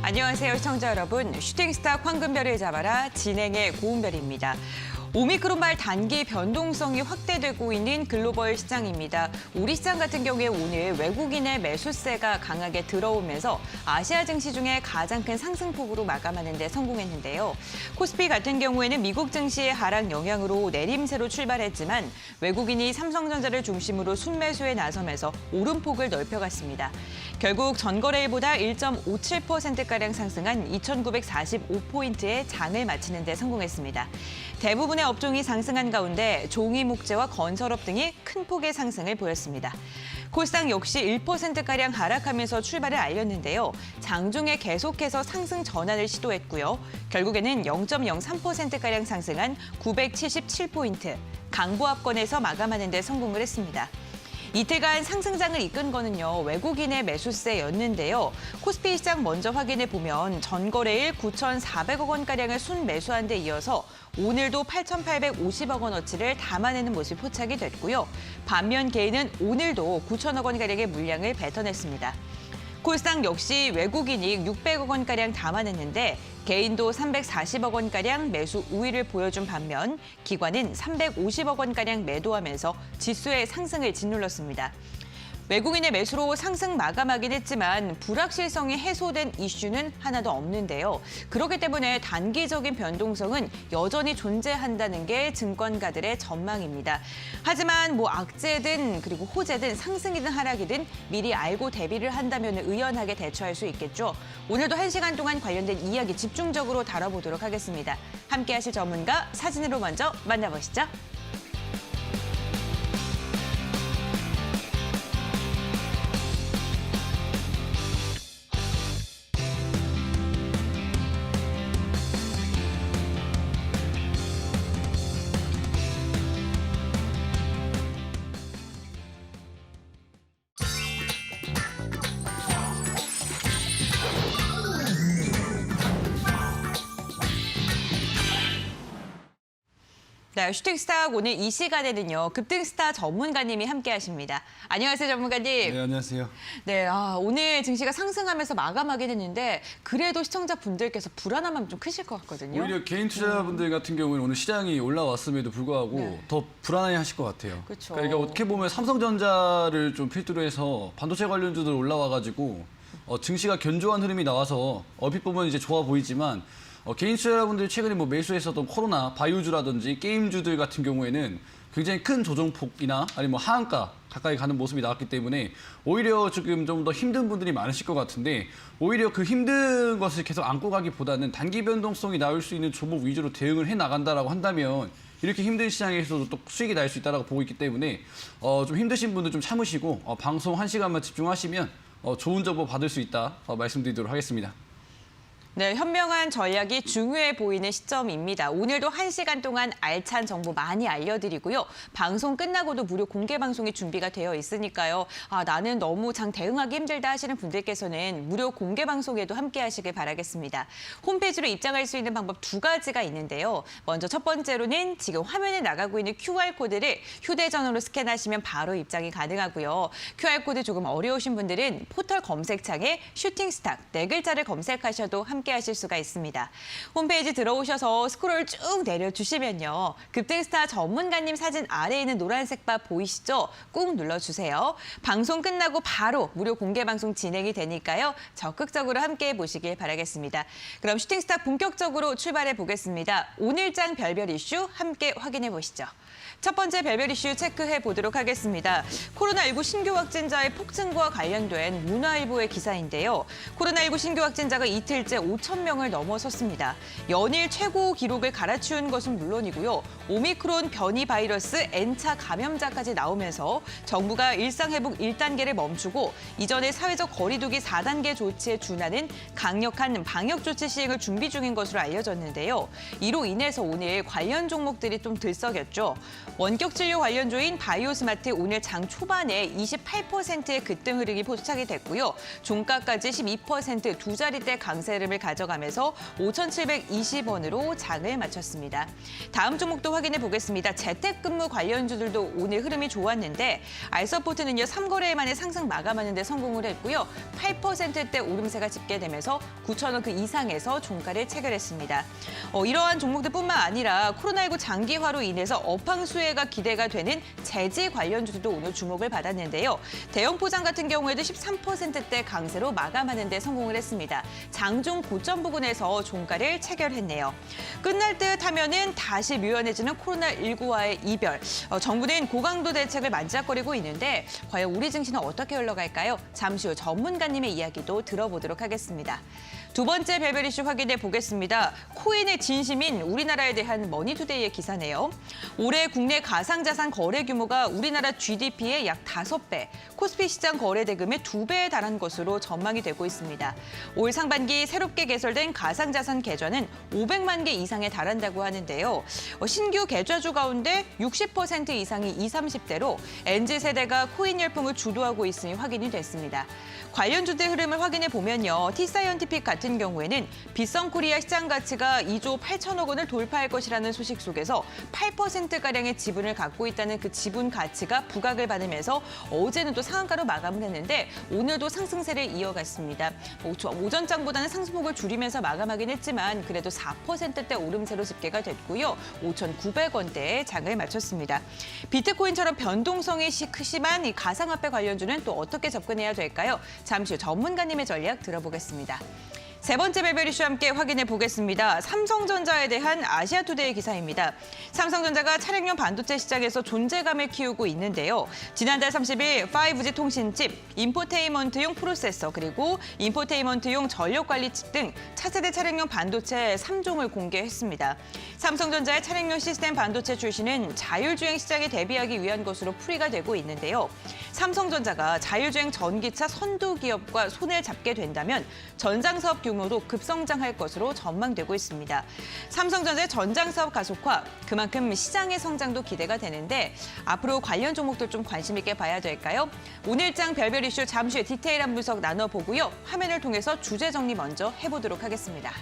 안녕하세요, 시청자 여러분. 슈팅스타 황금별을 잡아라 진행의 고은별입니다. 오미크론발 단기 변동성이 확대되고 있는 글로벌 시장입니다. 우리 시장 같은 경우에 오늘 외국인의 매수세가 강하게 들어오면서 아시아 증시 중에 가장 큰 상승폭으로 마감하는 데 성공했는데요. 코스피 같은 경우에는 미국 증시의 하락 영향으로 내림세로 출발했지만 외국인이 삼성전자를 중심으로 순매수에 나서면서 오름폭을 넓혀갔습니다. 결국 전거래일보다 1.57%가량 상승한 2,945포인트의 장을 마치는 데 성공했습니다. 대부분의 업종이 상승한 가운데 종이, 목재와 건설업 등이 큰 폭의 상승을 보였습니다. 코스닥 역시 1%가량 하락하면서 출발을 알렸는데요. 장중에 계속해서 상승 전환을 시도했고요. 결국에는 0.03%가량 상승한 977포인트, 강보합권에서 마감하는 데 성공을 했습니다. 이틀간 상승장을 이끈 거는요, 외국인의 매수세였는데요. 코스피 시장 먼저 확인해 보면 전거래일 9,400억 원가량을 순매수한 데 이어서 오늘도 8,850억 원어치를 담아내는 모습이 포착이 됐고요. 반면 개인은 오늘도 9천억 원가량의 물량을 뱉어냈습니다. 코스닥 역시 외국인이 600억 원가량 담아냈는데 개인도 340억 원가량 매수 우위를 보여준 반면 기관은 350억 원가량 매도하면서 지수의 상승을 짓눌렀습니다. 외국인의 매수로 상승 마감하긴 했지만 불확실성이 해소된 이슈는 하나도 없는데요. 그렇기 때문에 단기적인 변동성은 여전히 존재한다는 게 증권가들의 전망입니다. 하지만 악재든 그리고 호재든 상승이든 하락이든 미리 알고 대비를 한다면 의연하게 대처할 수 있겠죠. 오늘도 1시간 동안 관련된 이야기 집중적으로 다뤄보도록 하겠습니다. 함께 하실 전문가 사진으로 먼저 만나보시죠. 네, 슈팅스타 오늘 이 시간에는요, 급등스타 전문가님이 함께 하십니다. 안녕하세요, 전문가님. 네, 안녕하세요. 네, 오늘 증시가 상승하면서 마감하긴 했는데 그래도 시청자분들께서 불안함은 좀 크실 것 같거든요. 오히려 개인 투자자분들 같은 경우는 오늘 시장이 올라왔음에도 불구하고 더 불안해하실 것 같아요. 그렇죠. 그러니까 어떻게 보면 삼성전자를 좀 필두로 해서 반도체 관련주들 올라와가지고 증시가 견조한 흐름이 나와서 얼핏 보면 이제 좋아 보이지만 개인 투자자분들이 최근에 매수했었던 코로나, 바이오주라든지 게임주들 같은 경우에는 굉장히 큰 조정폭이나 아니면 하한가 가까이 가는 모습이 나왔기 때문에 오히려 지금 좀 더 힘든 분들이 많으실 것 같은데 오히려 그 힘든 것을 계속 안고 가기보다는 단기 변동성이 나올 수 있는 종목 위주로 대응을 해나간다라고 한다면 이렇게 힘든 시장에서도 또 수익이 날 수 있다고 보고 있기 때문에 좀 힘드신 분들 좀 참으시고 방송 1시간만 집중하시면 좋은 정보 받을 수 있다 말씀드리도록 하겠습니다. 네, 현명한 전략이 중요해 보이는 시점입니다. 오늘도 1시간 동안 알찬 정보 많이 알려드리고요. 방송 끝나고도 무료 공개 방송이 준비가 되어 있으니까요. 나는 너무 장 대응하기 힘들다 하시는 분들께서는 무료 공개 방송에도 함께 하시길 바라겠습니다. 홈페이지로 입장할 수 있는 방법 2가지가 있는데요. 먼저 첫 번째로는 지금 화면에 나가고 있는 QR코드를 휴대전화로 스캔하시면 바로 입장이 가능하고요. QR코드 조금 어려우신 분들은 포털 검색창에 슈팅스타 4글자를 검색하셔도 함께 하실 수가 있습니다. 홈페이지 들어오셔서 스크롤 쭉 내려주시면요. 급등스타 전문가님 사진 아래에 있는 노란색 바 보이시죠? 꾹 눌러주세요. 방송 끝나고 바로 무료 공개 방송 진행이 되니까요. 적극적으로 함께해 보시길 바라겠습니다. 그럼 슈팅스타 본격적으로 출발해 보겠습니다. 오늘장 별별 이슈 함께 확인해 보시죠. 첫 번째 별별 이슈 체크해 보도록 하겠습니다. 코로나19 신규 확진자의 폭증과 관련된 문화일보의 기사인데요. 코로나19 신규 확진자가 이틀째 5천 명을 넘어섰습니다. 연일 최고 기록을 갈아치운 것은 물론이고요. 오미크론 변이 바이러스 N차 감염자까지 나오면서 정부가 일상회복 1단계를 멈추고 이전의 사회적 거리두기 4단계 조치에 준하는 강력한 방역 조치 시행을 준비 중인 것으로 알려졌는데요. 이로 인해서 오늘 관련 종목들이 좀 들썩였죠. 원격 진료 관련주인 바이오스마트 오늘 장 초반에 28%의 급등 흐름이 포착이 됐고요. 종가까지 12% 두 자릿대 강세 흐름을 가져가면서 5,720원으로 장을 마쳤습니다. 다음 종목도 확인해 보겠습니다. 재택근무 관련주들도 오늘 흐름이 좋았는데 알서포트는요 3거래일 만에 상승 마감하는 데 성공을 했고요. 8%대 오름세가 집계되면서 9,000원 그 이상에서 종가를 체결했습니다. 이러한 종목들뿐만 아니라 코로나19 장기화로 인해서 업황 수혜가 기대가 되는 재지 관련주들도 오늘 주목을 받았는데요. 대형 포장 같은 경우에도 13%대 강세로 마감하는 데 성공을 했습니다. 장중 고점 부근에서 종가를 체결했네요. 끝날 듯 하면은 다시 묘연해지는 코로나19와의 이별. 정부는 고강도 대책을 만지작거리고 있는데 과연 우리 증시는 어떻게 흘러갈까요? 잠시 후 전문가님의 이야기도 들어보도록 하겠습니다. 두 번째 별별 이슈 확인해 보겠습니다. 코인의 진심인 우리나라에 대한 머니투데이의 기사네요. 올해 국내 가상자산 거래 규모가 우리나라 GDP의 약 5배, 코스피 시장 거래 대금의 2배에 달한 것으로 전망이 되고 있습니다. 올 상반기 새롭게 개설된 가상자산 계좌는 500만 개 이상에 달한다고 하는데요. 신규 계좌주 가운데 60% 이상이 20, 30대로 MZ세대가 코인 열풍을 주도하고 있으니 확인이 됐습니다. 관련주들 흐름을 확인해 보면요. T사이언티픽 같은 경우에는 빗성코리아 시장 가치가 2조 8천억 원을 돌파할 것이라는 소식 속에서 8%가량의 지분을 갖고 있다는 그 지분 가치가 부각을 받으면서 어제는 또 상한가로 마감을 했는데 오늘도 상승세를 이어갔습니다. 오전장보다는 상승폭을 줄이면서 마감하긴 했지만 그래도 4%대 오름세로 집계가 됐고요. 5,900원대에 장을 마쳤습니다. 비트코인처럼 변동성이 심한 이 가상화폐 관련주는 또 어떻게 접근해야 될까요? 잠시 후 전문가님의 전략 들어보겠습니다. 세 번째 별별 이슈 함께 확인해 보겠습니다. 삼성전자에 대한 아시아투데이 기사입니다. 삼성전자가 차량용 반도체 시장에서 존재감을 키우고 있는데요. 지난달 30일 5G 통신칩, 인포테인먼트용 프로세서, 그리고 인포테인먼트용 전력관리칩 등 차세대 차량용 반도체 3종을 공개했습니다. 삼성전자의 차량용 시스템 반도체 출시는 자율주행 시장에 대비하기 위한 것으로 풀이가 되고 있는데요. 삼성전자가 자율주행 전기차 선두 기업과 손을 잡게 된다면 전장사업 규모도 급성장할 것으로 전망되고 있습니다. 삼성전자의 전장사업 가속화, 그만큼 시장의 성장도 기대가 되는데 앞으로 관련 종목들 좀 관심 있게 봐야 될까요? 오늘장 별별 이슈 잠시 후에 디테일한 분석 나눠보고요. 화면을 통해서 주제 정리 먼저 해보도록 하겠습니다.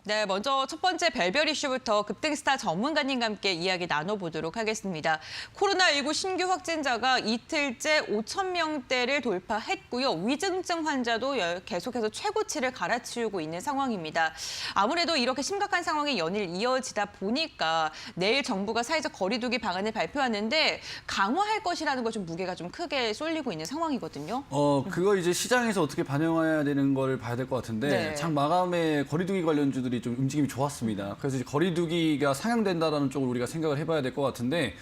네, 먼저 첫 번째 별별 이슈부터 급등스타 전문가님과 함께 이야기 나눠보도록 하겠습니다. 코로나19 신규 확진자가 이틀째 5,000명대를 돌파했고요. 위중증 환자도 계속해서 최고치를 갈아치우고 있는 상황입니다. 아무래도 이렇게 심각한 상황이 연일 이어지다 보니까 내일 정부가 사회적 거리두기 방안을 발표하는데 강화할 것이라는 것 좀 무게가 좀 크게 쏠리고 있는 상황이거든요. 그거 이제 시장에서 어떻게 반영해야 되는 걸 봐야 될 것 같은데 네. 장 마감에 거리두기 관련주들이 좀 움직임이 좋았습니다. 그래서 이제 거리두기가 상향된다라는 쪽으로 우리가 생각을 해봐야 될 것 같은데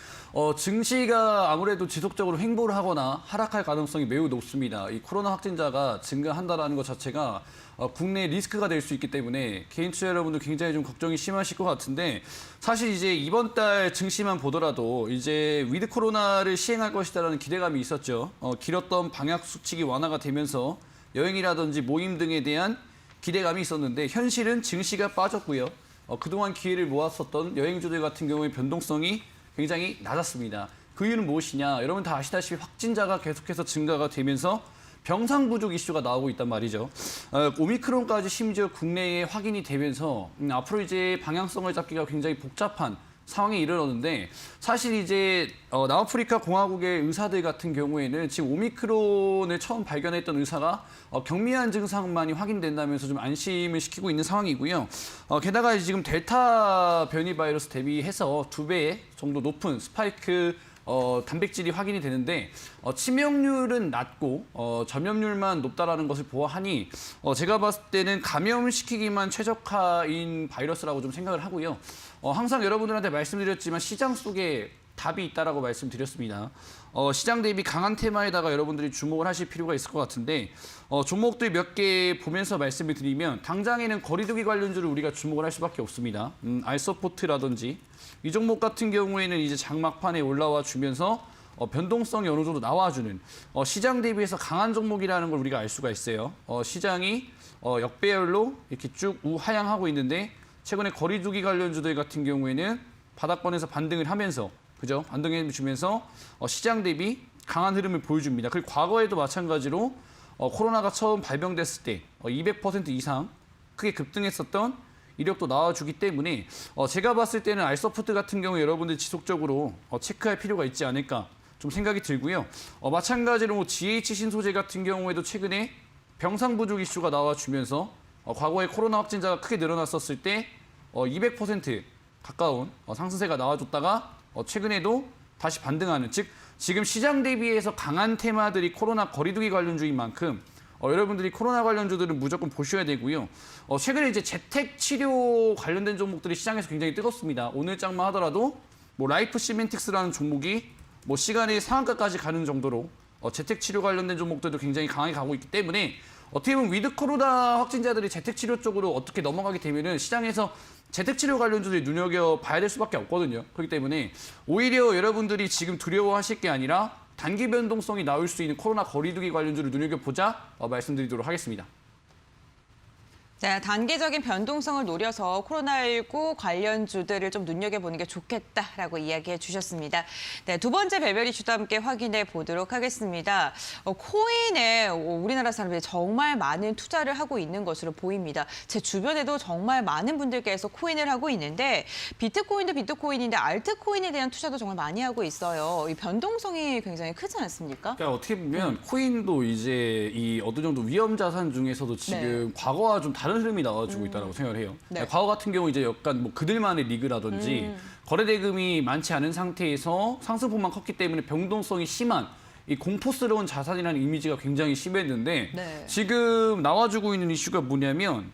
증시가 아무래도 지속적으로 횡보를 하거나 하락할 가능성이 매우 높습니다. 이 코로나 확진자가 증가한다라는 것 자체가 국내 리스크가 될 수 있기 때문에 개인 투자 여러분들 굉장히 좀 걱정이 심하실 것 같은데 사실 이제 이번 달 증시만 보더라도 이제 위드 코로나를 시행할 것이다라는 기대감이 있었죠. 길었던 방역 수칙이 완화가 되면서 여행이라든지 모임 등에 대한 기대감이 있었는데 현실은 증시가 빠졌고요. 그동안 기회를 모았었던 여행주들 같은 경우에 변동성이 굉장히 낮았습니다. 그 이유는 무엇이냐? 여러분 다 아시다시피 확진자가 계속해서 증가가 되면서 병상 부족 이슈가 나오고 있단 말이죠. 오미크론까지 심지어 국내에 확인이 되면서 앞으로 이제 방향성을 잡기가 굉장히 복잡한 상황에 이르렀는데 사실 이제 남아프리카 공화국의 의사들 같은 경우에는 지금 오미크론을 처음 발견했던 의사가 경미한 증상만이 확인된다면서 좀 안심을 시키고 있는 상황이고요. 게다가 지금 델타 변이 바이러스 대비해서 2배 정도 높은 스파이크 단백질이 확인이 되는데 치명률은 낮고 전염률만 높다라는 것을 보아하니 제가 봤을 때는 감염시키기만 최적화인 바이러스라고 좀 생각을 하고요. 항상 여러분들한테 말씀드렸지만 시장 속에 답이 있다라고 말씀드렸습니다. 시장 대비 강한 테마에다가 여러분들이 주목을 하실 필요가 있을 것 같은데 종목들 몇 개 보면서 말씀을 드리면 당장에는 거리두기 관련주를 우리가 주목을 할 수밖에 없습니다. 알서포트라든지 이 종목 같은 경우에는 이제 장막판에 올라와 주면서 변동성이 어느 정도 나와주는 시장 대비해서 강한 종목이라는 걸 우리가 알 수가 있어요. 시장이 역배열로 이렇게 쭉 우하향하고 있는데 최근에 거리두기 관련주들 같은 경우에는 바닥권에서 반등을 하면서 그죠? 반등해 주면서 시장 대비 강한 흐름을 보여줍니다. 그리고 과거에도 마찬가지로 코로나가 처음 발병됐을 때 200% 이상 크게 급등했었던 이력도 나와주기 때문에 제가 봤을 때는 알서프트 같은 경우 여러분들 지속적으로 체크할 필요가 있지 않을까 좀 생각이 들고요. 마찬가지로 뭐 GH 신소재 같은 경우에도 최근에 병상 부족 이슈가 나와주면서 과거에 코로나 확진자가 크게 늘어났었을 때 200% 가까운 상승세가 나와줬다가 최근에도 다시 반등하는 즉 지금 시장 대비해서 강한 테마들이 코로나 거리두기 관련주인 만큼 여러분들이 코로나 관련주들은 무조건 보셔야 되고요. 최근에 이제 재택 치료 관련된 종목들이 시장에서 굉장히 뜨겁습니다. 오늘 장만 하더라도 뭐 라이프 시멘틱스라는 종목이 뭐 시간이 상한가까지 가는 정도로 재택 치료 관련된 종목들도 굉장히 강하게 가고 있기 때문에 어떻게 보면 위드 코로나 확진자들이 재택 치료 쪽으로 어떻게 넘어가게 되면은 시장에서 재택 치료 관련주들이 눈여겨봐야 될 수밖에 없거든요. 그렇기 때문에 오히려 여러분들이 지금 두려워하실 게 아니라 단기 변동성이 나올 수 있는 코로나 거리두기 관련주를 눈여겨보자 말씀드리도록 하겠습니다. 네, 단기적인 변동성을 노려서 코로나19 관련주들을 좀 눈여겨보는 게 좋겠다라고 이야기해 주셨습니다. 네, 두 번째 배별 이슈도 함께 확인해 보도록 하겠습니다. 코인에 우리나라 사람들이 정말 많은 투자를 하고 있는 것으로 보입니다. 제 주변에도 정말 많은 분들께서 코인을 하고 있는데 비트코인도 비트코인인데 알트코인에 대한 투자도 정말 많이 하고 있어요. 이 변동성이 굉장히 크지 않습니까? 그러니까 어떻게 보면 코인도 이제 이 어느 정도 위험 자산 중에서도 지금 과거와 좀 다른 흐름이 나와주고 있다고 생각을 해요. 네. 과거 같은 경우 이제 약간 뭐 그들만의 리그라든지 거래 대금이 많지 않은 상태에서 상승폭만 컸기 때문에 변동성이 심한 이 공포스러운 자산이라는 이미지가 굉장히 심했는데 네. 지금 나와주고 있는 이슈가 뭐냐면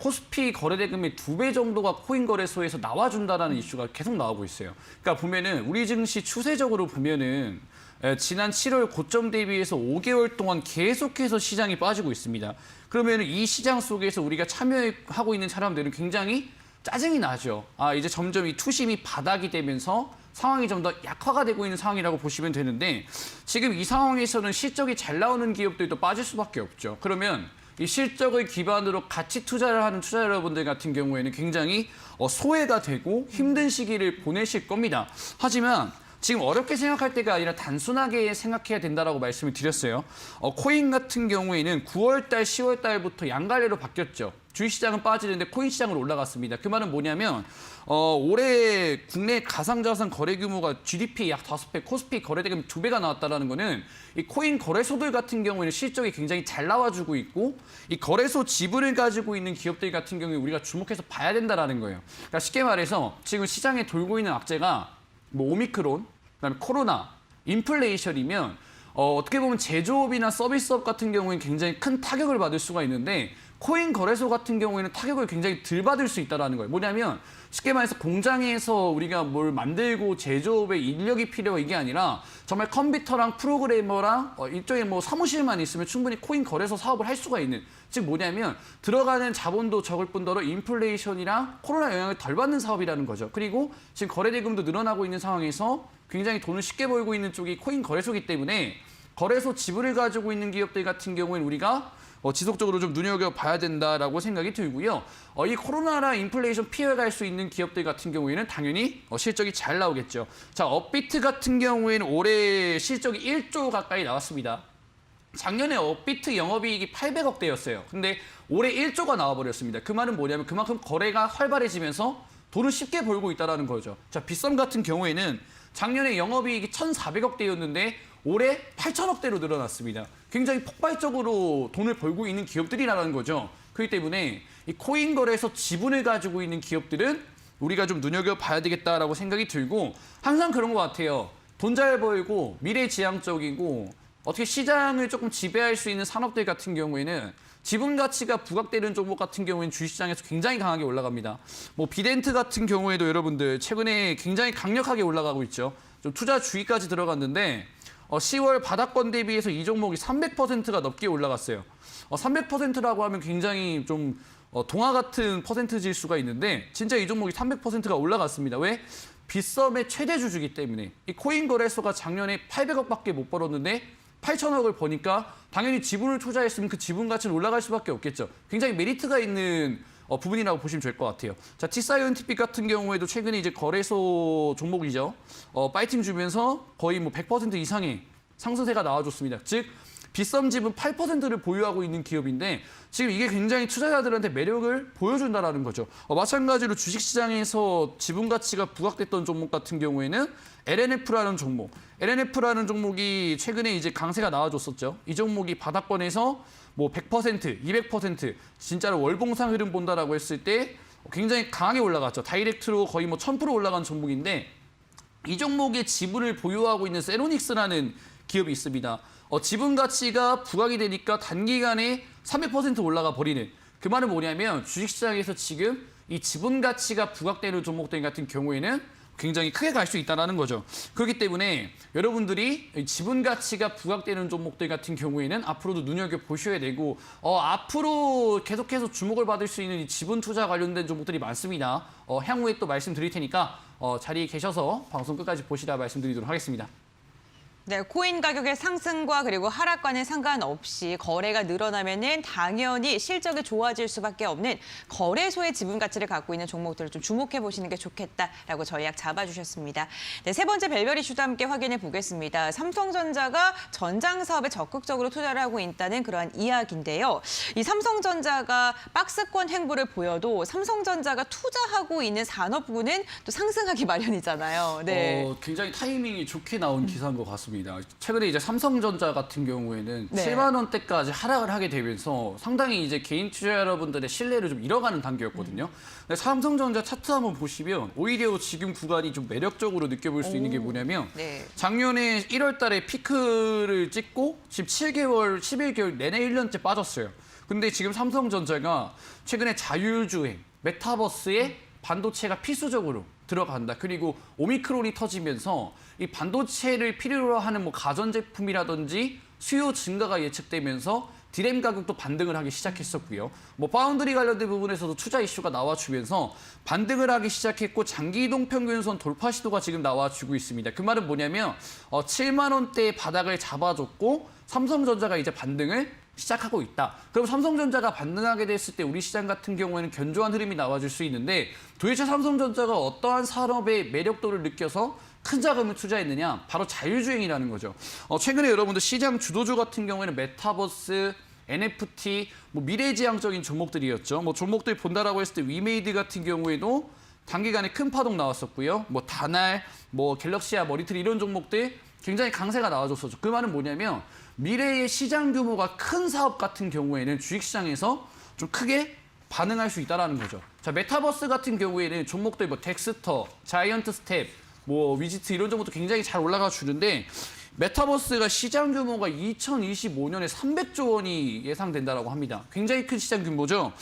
코스피 거래 대금의 2배 정도가 코인 거래소에서 나와준다라는 이슈가 계속 나오고 있어요. 그러니까 보면은 우리 증시 추세적으로 보면은 지난 7월 고점 대비해서 5개월 동안 계속해서 시장이 빠지고 있습니다. 그러면 이 시장 속에서 우리가 참여하고 있는 사람들은 굉장히 짜증이 나죠. 이제 점점 이 투심이 바닥이 되면서 상황이 좀 더 약화가 되고 있는 상황이라고 보시면 되는데 지금 이 상황에서는 실적이 잘 나오는 기업들도 빠질 수밖에 없죠. 그러면 이 실적을 기반으로 같이 투자를 하는 투자 여러분들 같은 경우에는 굉장히 소외가 되고 힘든 시기를 보내실 겁니다. 하지만 지금 어렵게 생각할 때가 아니라 단순하게 생각해야 된다라고 말씀을 드렸어요. 코인 같은 경우에는 9월 달, 10월 달부터 양갈래로 바뀌었죠. 주식시장은 빠지는데 코인 시장으로 올라갔습니다. 그 말은 뭐냐면 올해 국내 가상자산 거래 규모가 GDP 약 5배, 코스피 거래 대금 2배가 나왔다는 거는 이 코인 거래소들 같은 경우에는 실적이 굉장히 잘 나와주고 있고 이 거래소 지분을 가지고 있는 기업들 같은 경우에 우리가 주목해서 봐야 된다는 거예요. 그러니까 쉽게 말해서 지금 시장에 돌고 있는 악재가 뭐 오미크론, 그다음에 코로나, 인플레이션이면 어떻게 보면 제조업이나 서비스업 같은 경우에는 굉장히 큰 타격을 받을 수가 있는데 코인 거래소 같은 경우에는 타격을 굉장히 덜 받을 수 있다는 거예요. 뭐냐면 쉽게 말해서 공장에서 우리가 뭘 만들고 제조업에 인력이 필요해 이게 아니라 정말 컴퓨터랑 프로그래머랑 일종의 뭐 사무실만 있으면 충분히 코인 거래소 사업을 할 수가 있는 즉 뭐냐면 들어가는 자본도 적을 뿐더러 인플레이션이랑 코로나 영향을 덜 받는 사업이라는 거죠. 그리고 지금 거래 대금도 늘어나고 있는 상황에서 굉장히 돈을 쉽게 벌고 있는 쪽이 코인 거래소이기 때문에 거래소 지분을 가지고 있는 기업들 같은 경우에는 우리가 지속적으로 좀 눈여겨봐야 된다라고 생각이 들고요. 이 코로나나 인플레이션 피해갈 수 있는 기업들 같은 경우에는 당연히 실적이 잘 나오겠죠. 자, 업비트 같은 경우에는 올해 실적이 1조 가까이 나왔습니다. 작년에 업비트 영업이익이 800억대였어요. 근데 올해 1조가 나와버렸습니다. 그 말은 뭐냐면 그만큼 거래가 활발해지면서 돈을 쉽게 벌고 있다는 거죠. 자, 빗썸 같은 경우에는 작년에 영업이익이 1,400억대였는데 올해 8천억대로 늘어났습니다. 굉장히 폭발적으로 돈을 벌고 있는 기업들이라는 거죠. 그렇기 때문에 이 코인 거래소 지분을 가지고 있는 기업들은 우리가 좀 눈여겨봐야 되겠다라고 생각이 들고 항상 그런 것 같아요. 돈 잘 벌고 미래지향적이고 어떻게 시장을 조금 지배할 수 있는 산업들 같은 경우에는 지분 가치가 부각되는 종목 같은 경우에는 주식시장에서 굉장히 강하게 올라갑니다. 뭐 비덴트 같은 경우에도 여러분들 최근에 굉장히 강력하게 올라가고 있죠. 좀 투자 주의까지 들어갔는데 10월 바닥권 대비해서 이 종목이 300%가 넘게 올라갔어요. 300%라고 하면 굉장히 좀 동화 같은 퍼센트 지수가 있는데 진짜 이 종목이 300%가 올라갔습니다. 왜? 빗썸의 최대 주주이기 때문에 이 코인 거래소가 작년에 800억밖에 못 벌었는데 8천억을 버니까 당연히 지분을 투자했으면 그 지분 가치는 올라갈 수밖에 없겠죠. 굉장히 메리트가 있는 부분이라고 보시면 될 것 같아요. 자, T사이언티픽 같은 경우에도 최근에 이제 거래소 종목이죠. 파이팅 주면서 거의 뭐 100% 이상의 상승세가 나와줬습니다. 즉 빗썸 지분 8%를 보유하고 있는 기업인데 지금 이게 굉장히 투자자들한테 매력을 보여준다라는 거죠. 마찬가지로 주식시장에서 지분 가치가 부각됐던 종목 같은 경우에는 LNF라는 종목. LNF라는 종목이 최근에 이제 강세가 나와줬었죠. 이 종목이 바닥권에서 뭐 100%, 200% 진짜로 월봉상 흐름 본다라고 했을 때 굉장히 강하게 올라갔죠. 다이렉트로 거의 뭐 1000% 올라간 종목인데 이 종목의 지분을 보유하고 있는 세로닉스라는 기업이 있습니다. 지분 가치가 부각이 되니까 단기간에 300% 올라가 버리는 그 말은 뭐냐면 주식시장에서 지금 이 지분 가치가 부각되는 종목들 같은 경우에는 굉장히 크게 갈 수 있다는 거죠. 그렇기 때문에 여러분들이 지분 가치가 부각되는 종목들 같은 경우에는 앞으로도 눈여겨보셔야 되고 앞으로 계속해서 주목을 받을 수 있는 이 지분 투자 관련된 종목들이 많습니다. 향후에 또 말씀드릴 테니까 자리에 계셔서 방송 끝까지 보시라 말씀드리도록 하겠습니다. 네, 코인 가격의 상승과 그리고 하락과는 상관없이 거래가 늘어나면은 당연히 실적이 좋아질 수밖에 없는 거래소의 지분 가치를 갖고 있는 종목들을 좀 주목해 보시는 게 좋겠다라고 전략 잡아주셨습니다. 네, 세 번째 벨벳 이슈도 함께 확인해 보겠습니다. 삼성전자가 전장 사업에 적극적으로 투자를 하고 있다는 그러한 이야기인데요. 이 삼성전자가 박스권 행보를 보여도 삼성전자가 투자하고 있는 산업군은 또 상승하기 마련이잖아요. 네. 굉장히 타이밍이 좋게 나온 기사인 것 같습니다. 최근에 이제 삼성전자 같은 경우에는 네. 7만 원대까지 하락을 하게 되면서 상당히 이제 개인 투자 여러분들의 신뢰를 좀 잃어가는 단계였거든요. 근데 삼성전자 차트 한번 보시면 오히려 지금 구간이 좀 매력적으로 느껴볼 수 있는 게 뭐냐면 네. 작년에 1월 달에 피크를 찍고 지금 7개월, 11개월 내내 1년째 빠졌어요. 근데 지금 삼성전자가 최근에 자율주행, 메타버스에 반도체가 필수적으로 들어간다. 그리고 오미크론이 터지면서 이 반도체를 필요로 하는 뭐 가전제품이라든지 수요 증가가 예측되면서 디램 가격도 반등을 하기 시작했었고요. 뭐 파운드리 관련된 부분에서도 투자 이슈가 나와주면서 반등을 하기 시작했고 장기 이동 평균선 돌파 시도가 지금 나와주고 있습니다. 그 말은 뭐냐면 7만 원대의 바닥을 잡아줬고 삼성전자가 이제 반등을 시작하고 있다. 그럼 삼성전자가 반등하게 됐을 때 우리 시장 같은 경우에는 견조한 흐름이 나와줄 수 있는데 도대체 삼성전자가 어떠한 산업의 매력도를 느껴서 큰 자금을 투자했느냐? 바로 자율주행이라는 거죠. 최근에 여러분들 시장 주도주 같은 경우에는 메타버스, NFT, 뭐 미래지향적인 종목들이었죠. 뭐 종목들 본다라고 했을 때 위메이드 같은 경우에도 단기간에 큰 파동 나왔었고요. 뭐 다날, 뭐 갤럭시아, 머리틀 이런 종목들 굉장히 강세가 나와줬었죠. 그 말은 뭐냐면 미래의 시장 규모가 큰 사업 같은 경우에는 주식시장에서 좀 크게 반응할 수 있다는 거죠. 자, 메타버스 같은 경우에는 종목들 뭐 덱스터, 자이언트 스텝, 뭐 위지트 이런 종목도 굉장히 잘 올라가 주는데 메타버스가 시장 규모가 2025년에 300조 원이 예상된다라고 합니다. 굉장히 큰 시장 규모죠.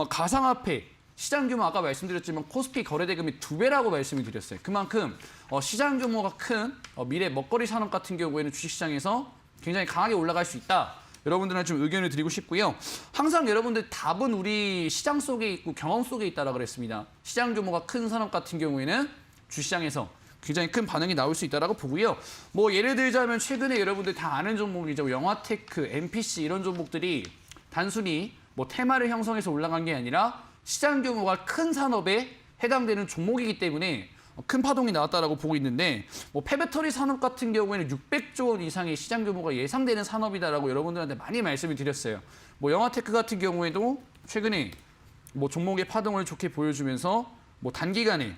가상화폐 시장 규모 아까 말씀드렸지만 코스피 거래대금이 2배라고 말씀을 드렸어요. 그만큼 시장 규모가 큰 미래 먹거리 산업 같은 경우에는 주식시장에서 굉장히 강하게 올라갈 수 있다. 여러분들한테 좀 의견을 드리고 싶고요. 항상 여러분들 답은 우리 시장 속에 있고 경험 속에 있다라고 그랬습니다. 시장 규모가 큰 산업 같은 경우에는 주시장에서 굉장히 큰 반응이 나올 수 있다라고 보고요. 뭐 예를 들자면 최근에 여러분들 다 아는 종목이죠. 영화테크, MPC 이런 종목들이 단순히 뭐 테마를 형성해서 올라간 게 아니라 시장 규모가 큰 산업에 해당되는 종목이기 때문에 큰 파동이 나왔다라고 보고 있는데 뭐 폐배터리 산업 같은 경우에는 600조 원 이상의 시장 규모가 예상되는 산업이다라고 여러분들한테 많이 말씀을 드렸어요. 뭐 영화테크 같은 경우에도 최근에 뭐 종목의 파동을 좋게 보여주면서 뭐 단기간에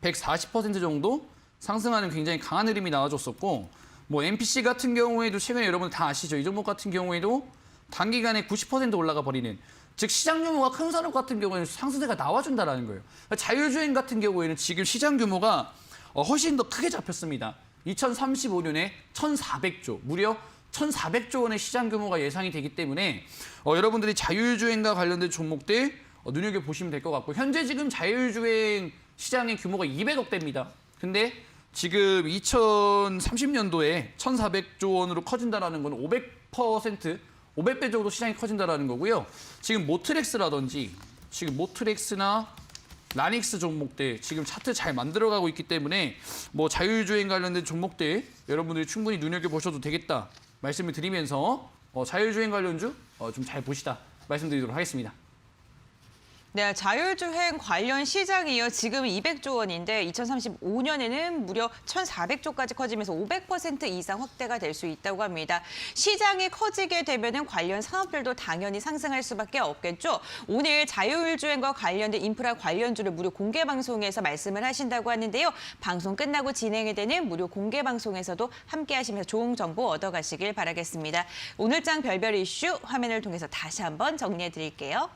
140% 정도 상승하는 굉장히 강한 흐름이 나와줬었고 뭐 MPC 같은 경우에도 최근에 여러분 다 아시죠? 이 종목 같은 경우에도 단기간에 90% 올라가 버리는 즉 시장 규모가 큰 산업 같은 경우에는 상승세가 나와준다는 거예요. 자율주행 같은 경우에는 지금 시장 규모가 훨씬 더 크게 잡혔습니다. 2035년에 1,400조, 무려 1,400조 원의 시장 규모가 예상이 되기 때문에 여러분들이 자율주행과 관련된 종목들 눈여겨보시면 될 것 같고 현재 지금 자율주행 시장의 규모가 200억대입니다. 근데 지금 2030년도에 1,400조 원으로 커진다는 건 500%, 500배 정도 시장이 커진다는 거고요. 지금 모트렉스라든지 지금 모트렉스나 라닉스 종목들 지금 차트 잘 만들어가고 있기 때문에 뭐 자율주행 관련된 종목들 여러분들이 충분히 눈여겨보셔도 되겠다 말씀을 드리면서 자율주행 관련주 좀 잘 보시다 말씀드리도록 하겠습니다. 네, 자율주행 관련 시장이요. 지금 200조 원인데 2035년에는 무려 1,400조까지 커지면서 500% 이상 확대가 될 수 있다고 합니다. 시장이 커지게 되면은 관련 산업들도 당연히 상승할 수밖에 없겠죠. 오늘 자율주행과 관련된 인프라 관련주를 무료 공개 방송에서 말씀을 하신다고 하는데요. 방송 끝나고 진행이 되는 무료 공개 방송에서도 함께 하시면서 좋은 정보 얻어가시길 바라겠습니다. 오늘장 별별 이슈 화면을 통해서 다시 한번 정리해 드릴게요.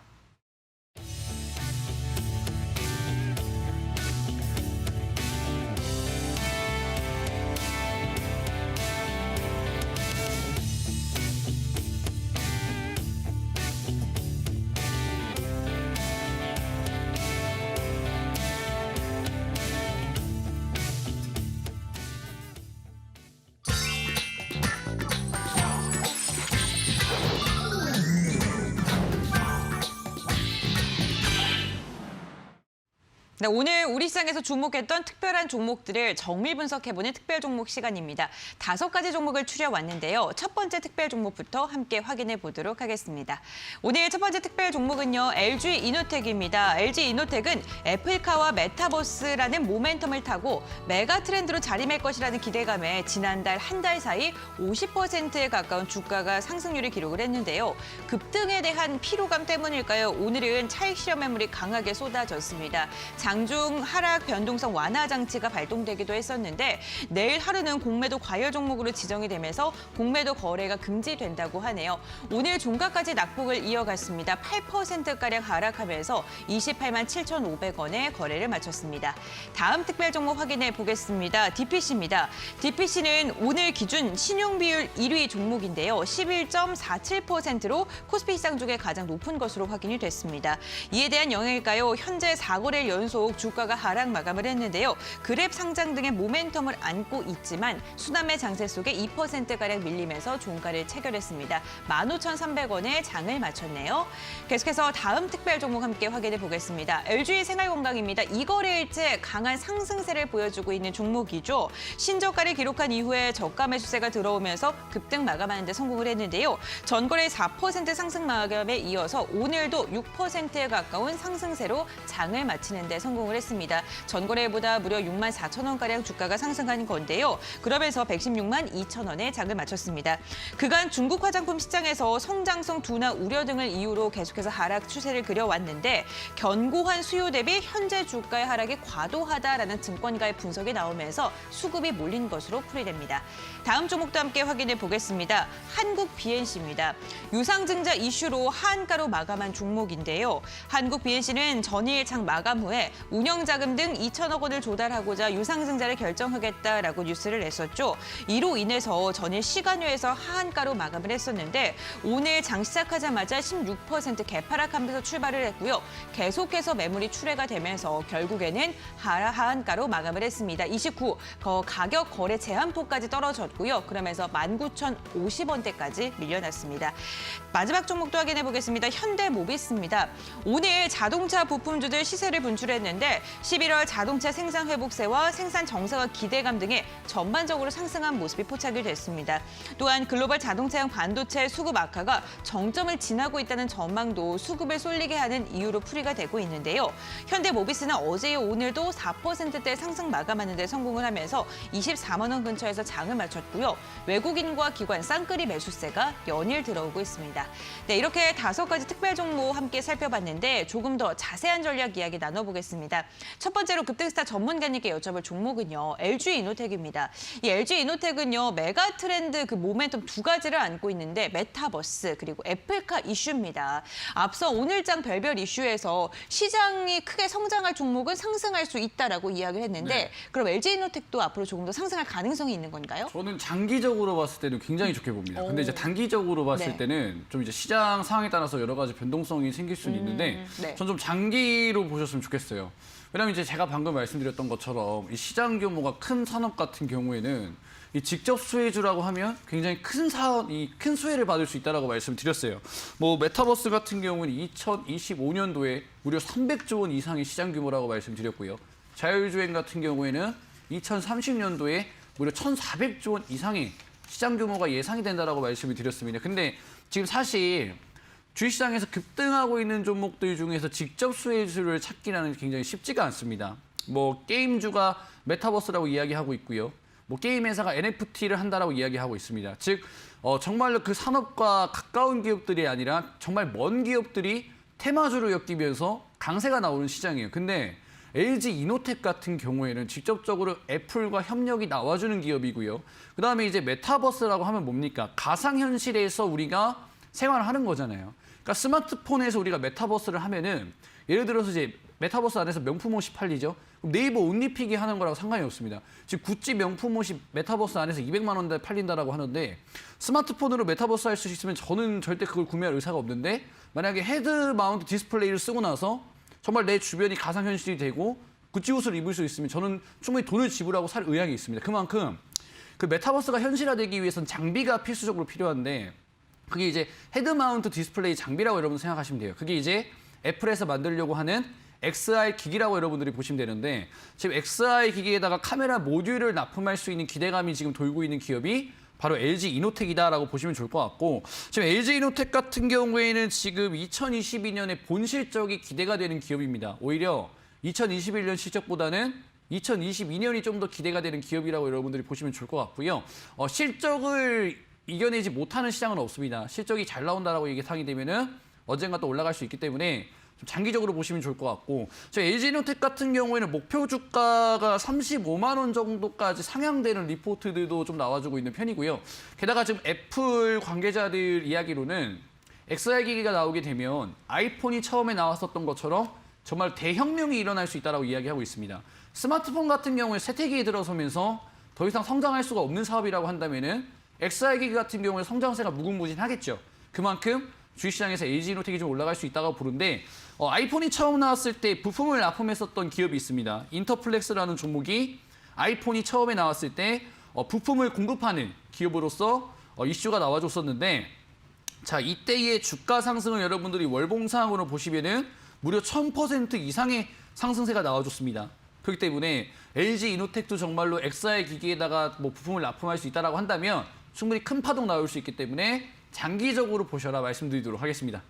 네, 오늘 우리 시장에서 주목했던 특별한 종목들을 정밀 분석해보는 특별 종목 시간입니다. 5가지 종목을 추려왔는데요. 첫 번째 특별 종목부터 함께 확인해 보도록 하겠습니다. 오늘 첫 번째 특별 종목은요. LG 이노텍입니다. LG 이노텍은 애플카와 메타버스라는 모멘텀을 타고 메가 트렌드로 자리맬 것이라는 기대감에 지난달 한 달 사이 50%에 가까운 주가가 상승률을 기록을 했는데요. 급등에 대한 피로감 때문일까요? 오늘은 차익 실현 매물이 강하게 쏟아졌습니다. 장중 하락 변동성 완화 장치가 발동되기도 했었는데 내일 하루는 공매도 과열 종목으로 지정이 되면서 공매도 거래가 금지된다고 하네요. 오늘 종가까지 낙폭을 이어갔습니다. 8%가량 하락하면서 28만 7,500원에 거래를 마쳤습니다. 다음 특별 종목 확인해 보겠습니다. DPC입니다. DPC는 오늘 기준 신용 비율 1위 종목인데요. 11.47%로 코스피 시장 중에 가장 높은 것으로 확인이 됐습니다. 이에 대한 영향일까요? 현재 4거래일 연속 주가가 하락 마감을 했는데요. 그랩 상장 등의 모멘텀을 안고 있지만 수남의 장세 속에 2%가량 밀리면서 종가를 체결했습니다. 15,300원에 장을 마쳤네요. 계속해서 다음 특별 종목 함께 확인해 보겠습니다. LG 생활건강입니다. 2거래일째 강한 상승세를 보여주고 있는 종목이죠. 신저가를 기록한 이후에 저가 매수세가 들어오면서 급등 마감하는 데 성공을 했는데요. 전거래 4% 상승 마감에 이어서 오늘도 6%에 가까운 상승세로 장을 마치는 데 성공을 했습니다. 전거래보다 무려 6만 4천 원가량 주가가 상승한 건데요. 그러면서 116만 2천 원에 장을 마쳤습니다. 그간 중국 화장품 시장에서 성장성 둔화 우려 등을 이유로 계속해서 하락 추세를 그려왔는데 견고한 수요 대비 현재 주가의 하락이 과도하다라는 증권가의 분석이 나오면서 수급이 몰린 것으로 풀이됩니다. 다음 종목도 함께 확인해 보겠습니다. 한국 BNC입니다. 유상증자 이슈로 하한가로 마감한 종목인데요. 한국 BNC는 전일 장 마감 후에 운영자금 등 2천억 원을 조달하고자 유상증자를 결정하겠다라고 뉴스를 냈었죠. 이로 인해서 전일 시간외에서 하한가로 마감을 했었는데 오늘 장 시작하자마자 16% 개파락하면서 출발을 했고요. 계속해서 매물이 출회가 되면서 결국에는 하한가로 마감을 했습니다. 29 가격 거래 제한폭까지 떨어졌고요. 그러면서 19,050원대까지 밀려났습니다. 마지막 종목도 확인해 보겠습니다. 현대모비스입니다. 오늘 자동차 부품주들 시세를 분출했는데 11월 자동차 생산 회복세와 생산 정상화 기대감 등의 전반적으로 상승한 모습이 포착이 됐습니다. 또한 글로벌 자동차용 반도체 수급 악화가 정점을 지나고 있다는 전망도 수급을 쏠리게 하는 이유로 풀이가 되고 있는데요. 현대모비스는 어제 오늘도 4%대 상승 마감하는 데 성공을 하면서 24만 원 근처에서 장을 마쳤고요. 외국인과 기관 쌍끌이 매수세가 연일 들어오고 있습니다. 네, 이렇게 5가지 특별 종목 함께 살펴봤는데 조금 더 자세한 전략 이야기 나눠보겠습니다. 첫 번째로 급등스타 전문가님께 여쭤볼 종목은요. LG 이노텍입니다. 이 LG 이노텍은요. 메가 트렌드 그 모멘텀 2가지를 안고 있는데 메타버스 그리고 애플카 이슈입니다. 앞서 오늘장 별별 이슈에서 시장이 크게 성장할 종목은 상승할 수 있다라고 이야기를 했는데 네. 그럼 LG 이노텍도 앞으로 조금 더 상승할 가능성이 있는 건가요? 저는 장기적으로 봤을 때는 굉장히 좋게 봅니다. 근데 이제 단기적으로 봤을 네. 때는 좀 이제 시장 상황에 따라서 여러 가지 변동성이 생길 수는 있는데 네. 전 좀 장기로 보셨으면 좋겠어요. 왜냐하면 이제 제가 방금 말씀드렸던 것처럼 이 시장 규모가 큰 산업 같은 경우에는 이 직접 수혜주라고 하면 굉장히 큰 수혜를 받을 수 있다라고 말씀드렸어요. 뭐 메타버스 같은 경우는 2025년도에 무려 300조 원 이상의 시장 규모라고 말씀드렸고요. 자율주행 같은 경우에는 2030년도에 무려 1,400조 원 이상의 시장 규모가 예상이 된다라고 말씀을 드렸습니다. 근데 지금 사실 주식시장에서 급등하고 있는 종목들 중에서 직접 수혜주를 찾기라는 게 굉장히 쉽지가 않습니다. 뭐 게임주가 메타버스라고 이야기하고 있고요. 뭐 게임 회사가 NFT를 한다라고 이야기하고 있습니다. 즉 정말로 그 산업과 가까운 기업들이 아니라 정말 먼 기업들이 테마주로 엮이면서 강세가 나오는 시장이에요. 근데 LG 이노텍 같은 경우에는 직접적으로 애플과 협력이 나와주는 기업이고요. 그다음에 이제 메타버스라고 하면 뭡니까? 가상현실에서 우리가 생활을 하는 거잖아요. 그러니까 스마트폰에서 우리가 메타버스를 하면은 예를 들어서 이제 메타버스 안에서 명품 옷이 팔리죠. 그럼 네이버 옷입히기 하는 거라고 상관이 없습니다. 지금 구찌 명품 옷이 메타버스 안에서 200만 원대 팔린다라고 하는데 스마트폰으로 메타버스 할 수 있으면 저는 절대 그걸 구매할 의사가 없는데 만약에 헤드 마운트 디스플레이를 쓰고 나서 정말 내 주변이 가상현실이 되고 구찌 옷을 입을 수 있으면 저는 충분히 돈을 지불하고 살 의향이 있습니다. 그만큼 그 메타버스가 현실화되기 위해서는 장비가 필수적으로 필요한데 그게 이제 헤드 마운트 디스플레이 장비라고 여러분 생각하시면 돼요. 그게 이제 애플에서 만들려고 하는 XR 기기라고 여러분들이 보시면 되는데 지금 XR 기기에다가 카메라 모듈을 납품할 수 있는 기대감이 지금 돌고 있는 기업이 바로 LG 이노텍이다라고 보시면 좋을 것 같고 지금 LG 이노텍 같은 경우에는 지금 2022년에 본 실적이 기대가 되는 기업입니다. 오히려 2021년 실적보다는 2022년이 좀 더 기대가 되는 기업이라고 여러분들이 보시면 좋을 것 같고요. 실적을 이겨내지 못하는 시장은 없습니다. 실적이 잘 나온다라고 예상이 되면은 언젠가 또 올라갈 수 있기 때문에 좀 장기적으로 보시면 좋을 것 같고 저희 LG이노텍 같은 경우에는 목표 주가가 35만 원 정도까지 상향되는 리포트들도 좀 나와주고 있는 편이고요. 게다가 지금 애플 관계자들 이야기로는 XR 기기가 나오게 되면 아이폰이 처음에 나왔었던 것처럼 정말 대혁명이 일어날 수 있다고 이야기하고 있습니다. 스마트폰 같은 경우에 세태기에 들어서면서 더 이상 성장할 수가 없는 사업이라고 한다면은 XR 기기 같은 경우에 성장세가 무궁무진하겠죠. 그만큼 주식시장에서 LG이노텍이 좀 올라갈 수 있다고 보는데 아이폰이 처음 나왔을 때 부품을 납품했었던 기업이 있습니다. 인터플렉스라는 종목이 아이폰이 처음에 나왔을 때 부품을 공급하는 기업으로서 이슈가 나와줬었는데 자 이때의 주가 상승을 여러분들이 월봉상으로 보시면은 무려 1000% 이상의 상승세가 나와줬습니다. 그렇기 때문에 LG이노텍도 정말로 XR 기기에다가 뭐 부품을 납품할 수 있다라고 한다면 충분히 큰 파동 나올 수 있기 때문에 장기적으로 보셔라 말씀드리도록 하겠습니다.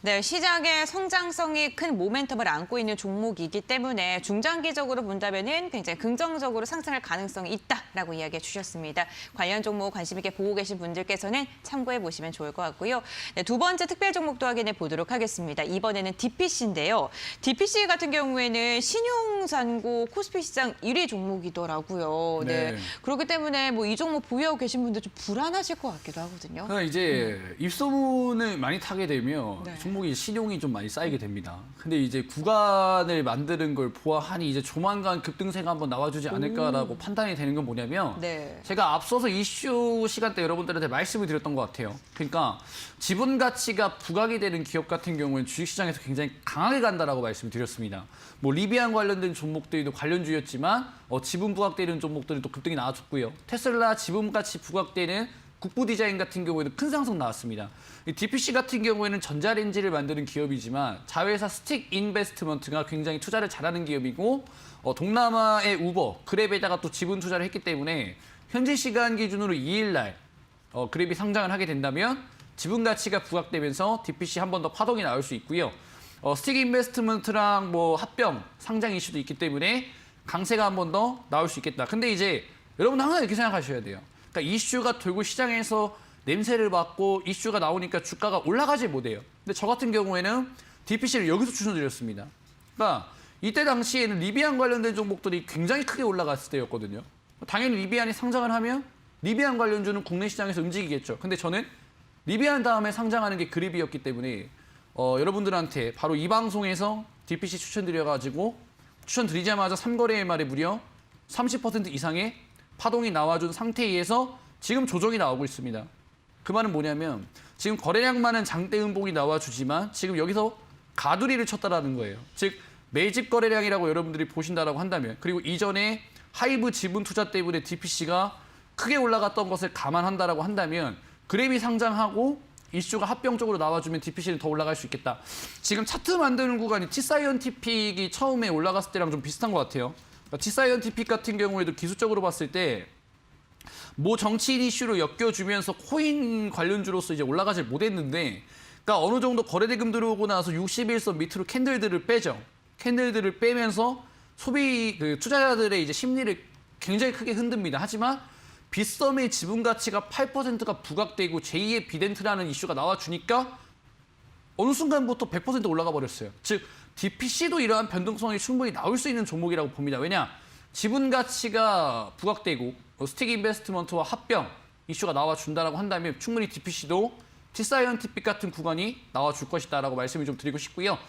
네, 시장의 성장성이 큰 모멘텀을 안고 있는 종목이기 때문에 중장기적으로 본다면은 굉장히 긍정적으로 상승할 가능성이 있다라고 이야기해 주셨습니다. 관련 종목 관심 있게 보고 계신 분들께서는 참고해 보시면 좋을 것 같고요. 네, 두 번째 특별 종목도 확인해 보도록 하겠습니다. 이번에는 DPC인데요. DPC 같은 경우에는 신용잔고 코스피 시장 1위 종목이더라고요. 네. 네. 그렇기 때문에 뭐 이 종목 보유하고 계신 분들 좀 불안하실 것 같기도 하거든요. 그러니까 이제 입소문을 많이 타게 되면 네. 종목이 신용이 좀 많이 쌓이게 됩니다. 근데 이제 구간을 만드는 걸 보아하니 이제 조만간 급등세가 한번 나와주지 않을까라고 판단이 되는 건 뭐냐면 네. 제가 앞서서 이슈 시간 때 여러분들한테 말씀을 드렸던 것 같아요. 그러니까 지분 가치가 부각이 되는 기업 같은 경우는 주식시장에서 굉장히 강하게 간다라고 말씀을 드렸습니다. 뭐 리비안 관련된 종목들도 관련주였지만 지분 부각되는 종목들은 또 급등이 나와줬고요. 테슬라 지분 가치 부각되는 국부 디자인 같은 경우에는 큰 상승 나왔습니다. DPC 같은 경우에는 전자레인지를 만드는 기업이지만 자회사 스틱 인베스트먼트가 굉장히 투자를 잘하는 기업이고 동남아의 우버, 그랩에다가 또 지분 투자를 했기 때문에 현재 시간 기준으로 2일 날 그랩이 상장을 하게 된다면 지분 가치가 부각되면서 DPC 한 번 더 파동이 나올 수 있고요. 스틱 인베스트먼트랑 뭐 합병 상장 이슈도 있기 때문에 강세가 한 번 더 나올 수 있겠다. 근데 이제 여러분 항상 이렇게 생각하셔야 돼요. 그러니까 이슈가 돌고 시장에서 냄새를 맡고 이슈가 나오니까 주가가 올라가지 못해요. 근데 저 같은 경우에는 DPC를 여기서 추천드렸습니다. 그러니까 이때 당시에는 리비안 관련된 종목들이 굉장히 크게 올라갔을 때였거든요. 당연히 리비안이 상장을 하면 리비안 관련주는 국내 시장에서 움직이겠죠. 근데 저는 리비안 다음에 상장하는 게 그립이었기 때문에 여러분들한테 바로 이 방송에서 DPC 추천드려가지고 추천드리자마자 3거래일 말에 무려 30% 이상의 파동이 나와준 상태에서 지금 조정이 나오고 있습니다. 그 말은 뭐냐면 지금 거래량 많은 장대 음봉이 나와주지만 지금 여기서 가두리를 쳤다라는 거예요. 즉 매집 거래량이라고 여러분들이 보신다라고 한다면 그리고 이전에 하이브 지분 투자 때문에 DPC가 크게 올라갔던 것을 감안한다라고 한다면 그랩이 상장하고 이슈가 합병적으로 나와주면 DPC는 더 올라갈 수 있겠다. 지금 차트 만드는 구간이 T사이언티픽이 처음에 올라갔을 때랑 좀 비슷한 것 같아요. 그러니까 T사이언티픽 같은 경우에도 기술적으로 봤을 때 뭐 정치인 이슈로 엮여주면서 코인 관련주로서 이제 올라가질 못했는데, 그러니까 어느 정도 거래대금 들어오고 나서 61선 밑으로 캔들들을 빼죠. 캔들들을 빼면서 소비 투자자들의 이제 심리를 굉장히 크게 흔듭니다. 하지만 빗썸의 지분 가치가 8%가 부각되고 제2의 비덴트라는 이슈가 나와주니까 어느 순간부터 100% 올라가 버렸어요. 즉 DPC도 이러한 변동성이 충분히 나올 수 있는 종목이라고 봅니다. 왜냐? 지분 가치가 부각되고 스틱 인베스트먼트와 합병 이슈가 나와준다라고 한다면 충분히 DPC도 T사이언티픽 같은 구간이 나와줄 것이다라고 말씀을 좀 드리고 싶고요.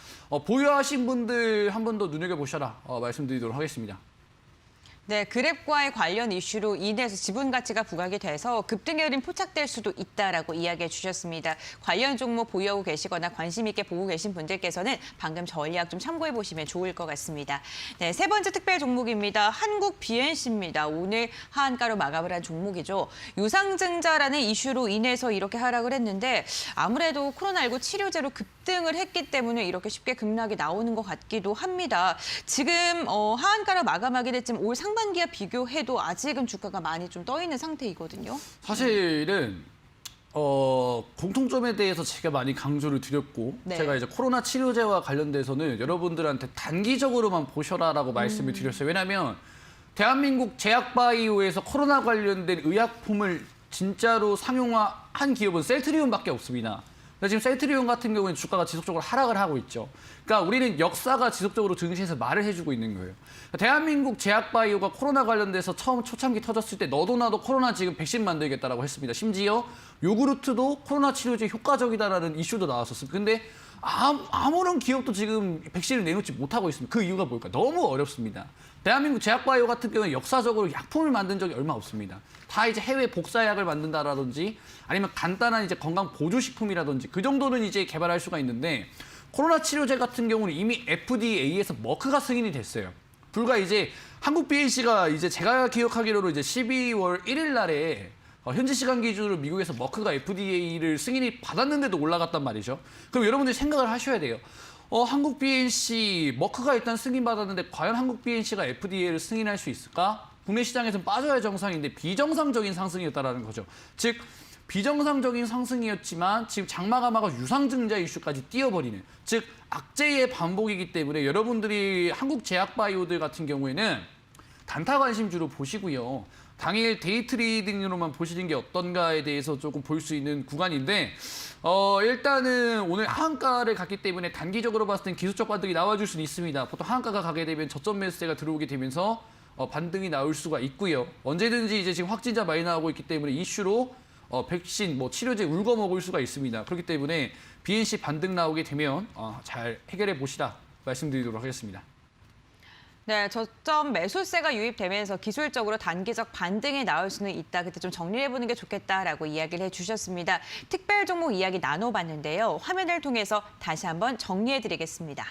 보유하신 분들 한 번 더 눈여겨보셔라 말씀드리도록 하겠습니다. 네, 그랩과의 관련 이슈로 인해서 지분 가치가 부각이 돼서 급등의 흐름 포착될 수도 있다라고 이야기해 주셨습니다. 관련 종목 보유하고 계시거나 관심 있게 보고 계신 분들께서는 방금 전략 좀 참고해 보시면 좋을 것 같습니다. 네, 세 번째 특별 종목입니다. 한국 BNC입니다. 오늘 하한가로 마감을 한 종목이죠. 유상증자라는 이슈로 인해서 이렇게 하락을 했는데 아무래도 코로나19 치료제로 급등을 했기 때문에 이렇게 쉽게 급락이 나오는 것 같기도 합니다. 지금 하한가로 마감하게 됐지만 올 상반기와 비교해도 아직은 주가가 많이 좀 떠 있는 상태이거든요. 사실은 공통점에 대해서 제가 많이 강조를 드렸고 네. 제가 이제 코로나 치료제와 관련돼서는 여러분들한테 단기적으로만 보셔라라고 말씀을 드렸어요. 왜냐하면 대한민국 제약바이오에서 코로나 관련된 의약품을 진짜로 상용화한 기업은 셀트리온밖에 없습니다. 근데 지금 셀트리온 같은 경우는 주가가 지속적으로 하락을 하고 있죠. 그러니까 우리는 역사가 지속적으로 증시에서 말을 해주고 있는 거예요. 대한민국 제약바이오가 코로나 관련돼서 처음 초창기 터졌을 때 너도 나도 코로나 지금 백신 만들겠다라고 했습니다. 심지어 요구르트도 코로나 치료제 효과적이다라는 이슈도 나왔었습니다. 근데 아무런 기업도 지금 백신을 내놓지 못하고 있습니다. 그 이유가 뭘까? 너무 어렵습니다. 대한민국 제약바이오 같은 경우는 역사적으로 약품을 만든 적이 얼마 없습니다. 다 이제 해외 복사약을 만든다라든지 아니면 간단한 이제 건강 보조식품이라든지 그 정도는 이제 개발할 수가 있는데 코로나 치료제 같은 경우는 이미 FDA에서 머크가 승인이 됐어요. 불과 이제 한국 BNC가 이제 제가 기억하기로는 이제 12월 1일 날에 현지 시간 기준으로 미국에서 머크가 FDA를 승인이 받았는데도 올라갔단 말이죠. 그럼 여러분들이 생각을 하셔야 돼요. 한국 BNC 머크가 일단 승인받았는데 과연 한국 BNC가 FDA를 승인할 수 있을까? 국내 시장에서는 빠져야 정상인데 비정상적인 상승이었다라는 거죠. 즉 비정상적인 상승이었지만 지금 장마감하고 유상증자 이슈까지 띄어버리는, 즉 악재의 반복이기 때문에 여러분들이 한국 제약바이오들 같은 경우에는 단타 관심주로 보시고요. 당일 데이 트레이딩으로만 보시는 게 어떤가에 대해서 조금 볼 수 있는 구간인데 일단은 오늘 하한가를 갔기 때문에 단기적으로 봤을 땐 기술적 반등이 나와줄 수는 있습니다. 보통 하한가가 가게 되면 저점 매수세가 들어오게 되면서 반등이 나올 수가 있고요. 언제든지 이제 지금 확진자 많이 나오고 있기 때문에 이슈로 백신, 치료제 울거 먹을 수가 있습니다. 그렇기 때문에 BNC 반등 나오게 되면 잘 해결해 보시라 말씀드리도록 하겠습니다. 네, 저점 매수세가 유입되면서 기술적으로 단기적 반등이 나올 수는 있다. 그때 좀 정리해보는 게 좋겠다라고 이야기를 해주셨습니다. 특별 종목 이야기 나눠봤는데요. 화면을 통해서 다시 한번 정리해드리겠습니다.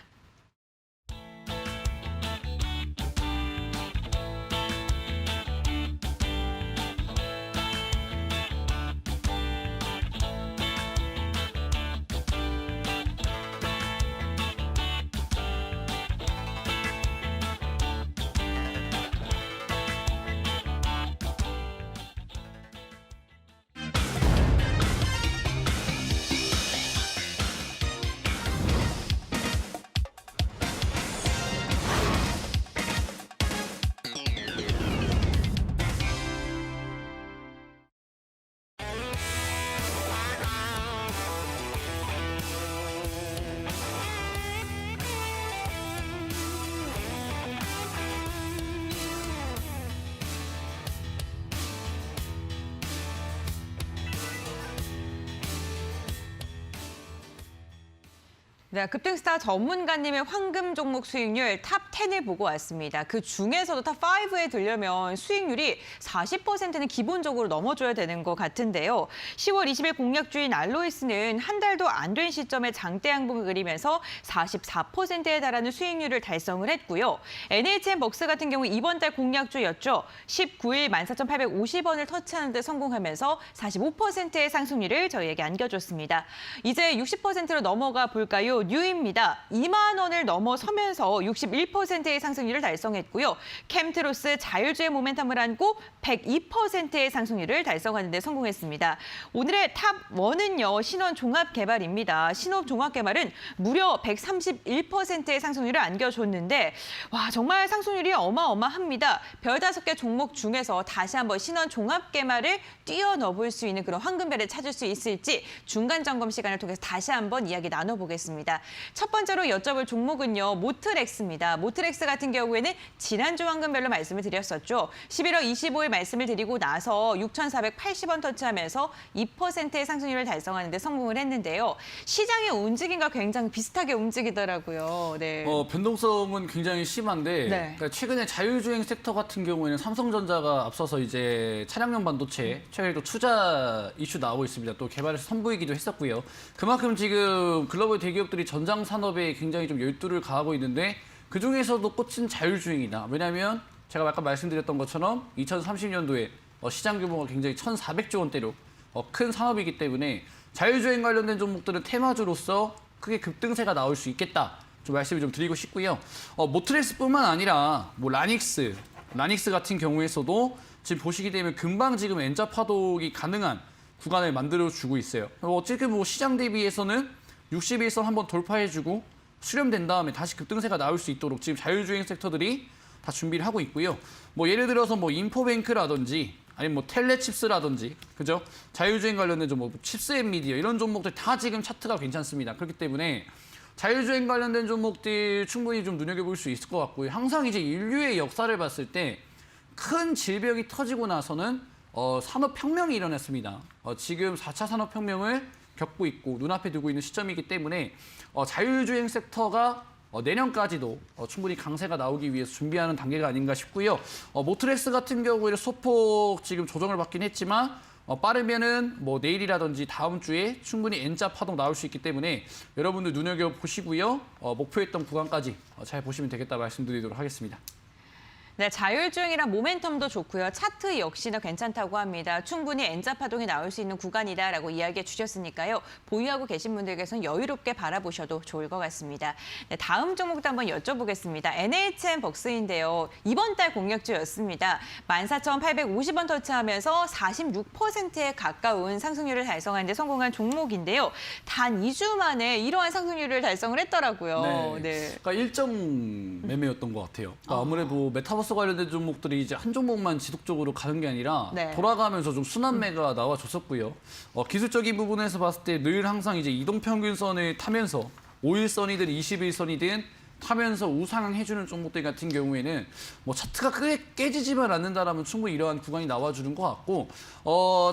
네, 급등스타 전문가님의 황금 종목 수익률 탑 10을 보고 왔습니다. 그 중에서도 탑 5에 들려면 수익률이 40%는 기본적으로 넘어줘야 되는 것 같은데요. 10월 20일 공략주인 알로이스는 한 달도 안 된 시점에 장대 양봉을 그리면서 44%에 달하는 수익률을 달성을 했고요. NHN 벅스 같은 경우 이번 달 공략주였죠. 19일 14,850원을 터치하는 데 성공하면서 45%의 상승률을 저희에게 안겨줬습니다. 이제 60%로 넘어가 볼까요? 뉴입니다. 2만 원을 넘어서면서 61%의 상승률을 달성했고요. 캠트로스 자율주의 모멘텀을 안고 102%의 상승률을 달성하는 데 성공했습니다. 오늘의 탑 1은요. 신원종합개발입니다. 신원종합개발은 무려 131%의 상승률을 안겨줬는데 와 정말 상승률이 어마어마합니다. 별 5개 종목 중에서 다시 한번 신원종합개발을 뛰어넘을 수 있는 그런 황금별을 찾을 수 있을지 중간 점검 시간을 통해서 다시 한번 이야기 나눠보겠습니다. 첫 번째로 여쭤볼 종목은요. 모트렉스입니다. 모트렉스 같은 경우에는 지난주 황금별로 말씀을 드렸었죠. 11월 25일 말씀을 드리고 나서 6,480원 터치하면서 2%의 상승률을 달성하는 데 성공을 했는데요. 시장의 움직임과 굉장히 비슷하게 움직이더라고요. 네. 변동성은 굉장히 심한데 네. 그러니까 최근에 자율주행 섹터 같은 경우에는 삼성전자가 앞서서 이제 차량용 반도체 최근에 또 투자 이슈 나오고 있습니다. 또 개발에서 선보이기도 했었고요. 그만큼 지금 글로벌 대기업들이 전장 산업에 굉장히 좀 열두를 가하고 있는데 그중에서도 꽂힌 자율주행이다. 왜냐하면 제가 아까 말씀드렸던 것처럼 2030년도에 시장 규모가 굉장히 1,400조 원대로 큰 산업이기 때문에 자율주행 관련된 종목들은 테마주로서 크게 급등세가 나올 수 있겠다. 좀 말씀을 좀 드리고 싶고요. 모트렉스뿐만 아니라 뭐 라닉스 같은 경우에서도 지금 보시게 되면 금방 지금 N자 파동이 가능한 구간을 만들어주고 있어요. 어쨌든 뭐 시장 대비해서는 61선 한번 돌파해주고 수렴된 다음에 다시 급등세가 나올 수 있도록 지금 자율주행 섹터들이 다 준비를 하고 있고요. 뭐 예를 들어서 뭐 인포뱅크라든지 아니면 뭐 텔레칩스라든지 그죠? 자율주행 관련된 종목, 칩스 앤미디어 이런 종목들 다 지금 차트가 괜찮습니다. 그렇기 때문에 자율주행 관련된 종목들 충분히 좀 눈여겨볼 수 있을 것 같고요. 항상 이제 인류의 역사를 봤을 때 큰 질병이 터지고 나서는 산업혁명이 일어났습니다. 지금 4차 산업혁명을 겪고 있고 눈앞에 두고 있는 시점이기 때문에 자율주행 섹터가 내년까지도 충분히 강세가 나오기 위해서 준비하는 단계가 아닌가 싶고요. 모트렉스 같은 경우에는 소폭 지금 조정을 받긴 했지만 빠르면은 뭐 내일이라든지 다음 주에 충분히 N자 파동 나올 수 있기 때문에 여러분들 눈여겨보시고요. 목표했던 구간까지 잘 보시면 되겠다 말씀드리도록 하겠습니다. 네, 자율주행이랑 모멘텀도 좋고요. 차트 역시나 괜찮다고 합니다. 충분히 N자 파동이 나올 수 있는 구간이다라고 이야기해 주셨으니까요. 보유하고 계신 분들께서는 여유롭게 바라보셔도 좋을 것 같습니다. 네, 다음 종목도 한번 여쭤보겠습니다. NHN 벅스인데요. 이번 달 공략주였습니다. 14,850원 터치하면서 46%에 가까운 상승률을 달성하는 데 성공한 종목인데요. 단 2주 만에 이러한 상승률을 달성을 했더라고요. 네. 그러니까 일정 매매였던 것 같아요. 그러니까 아무래도 메타버스 관련된 종목들이 이제 한 종목만 지속적으로 가는 게 아니라 네. 돌아가면서 좀 순환매가 나와줬었고요. 기술적인 부분에서 봤을 때 늘 항상 이제 이동평균선을 타면서 5일선이든 21선이든 타면서 우상향해주는 종목들 같은 경우에는 뭐 차트가 크게 깨지지만 않는다라면 충분히 이러한 구간이 나와주는 것 같고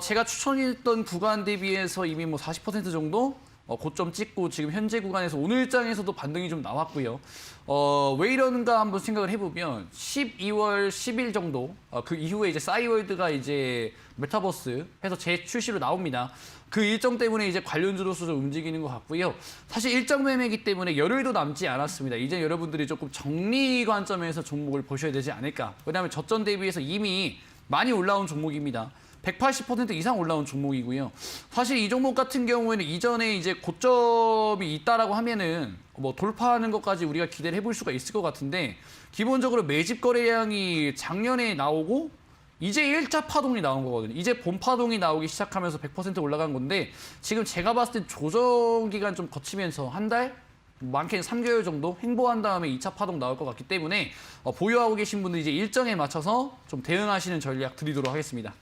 제가 추천했던 구간 대비해서 이미 뭐 40% 정도 고점 찍고 지금 현재 구간에서 오늘 장에서도 반등이 좀 나왔고요. 왜 이러는가 한번 생각을 해보면 12월 10일 정도 그 이후에 이제 싸이월드가 이제 메타버스 해서 재출시로 나옵니다. 그 일정 때문에 이제 관련주로서 좀 움직이는 것 같고요. 사실 일정 매매이기 때문에 열흘도 남지 않았습니다. 이제 여러분들이 조금 정리 관점에서 종목을 보셔야 되지 않을까. 왜냐하면 저점 대비해서 이미 많이 올라온 종목입니다. 180% 이상 올라온 종목이고요. 사실 이 종목 같은 경우에는 이전에 이제 고점이 있다라고 하면은 뭐 돌파하는 것까지 우리가 기대를 해볼 수가 있을 것 같은데 기본적으로 매집 거래량이 작년에 나오고 이제 1차 파동이 나온 거거든요. 이제 본 파동이 나오기 시작하면서 100% 올라간 건데 지금 제가 봤을 때 조정 기간 좀 거치면서 한 달? 많게는 3개월 정도 행보한 다음에 2차 파동 나올 것 같기 때문에 보유하고 계신 분들 이제 일정에 맞춰서 좀 대응하시는 전략 드리도록 하겠습니다.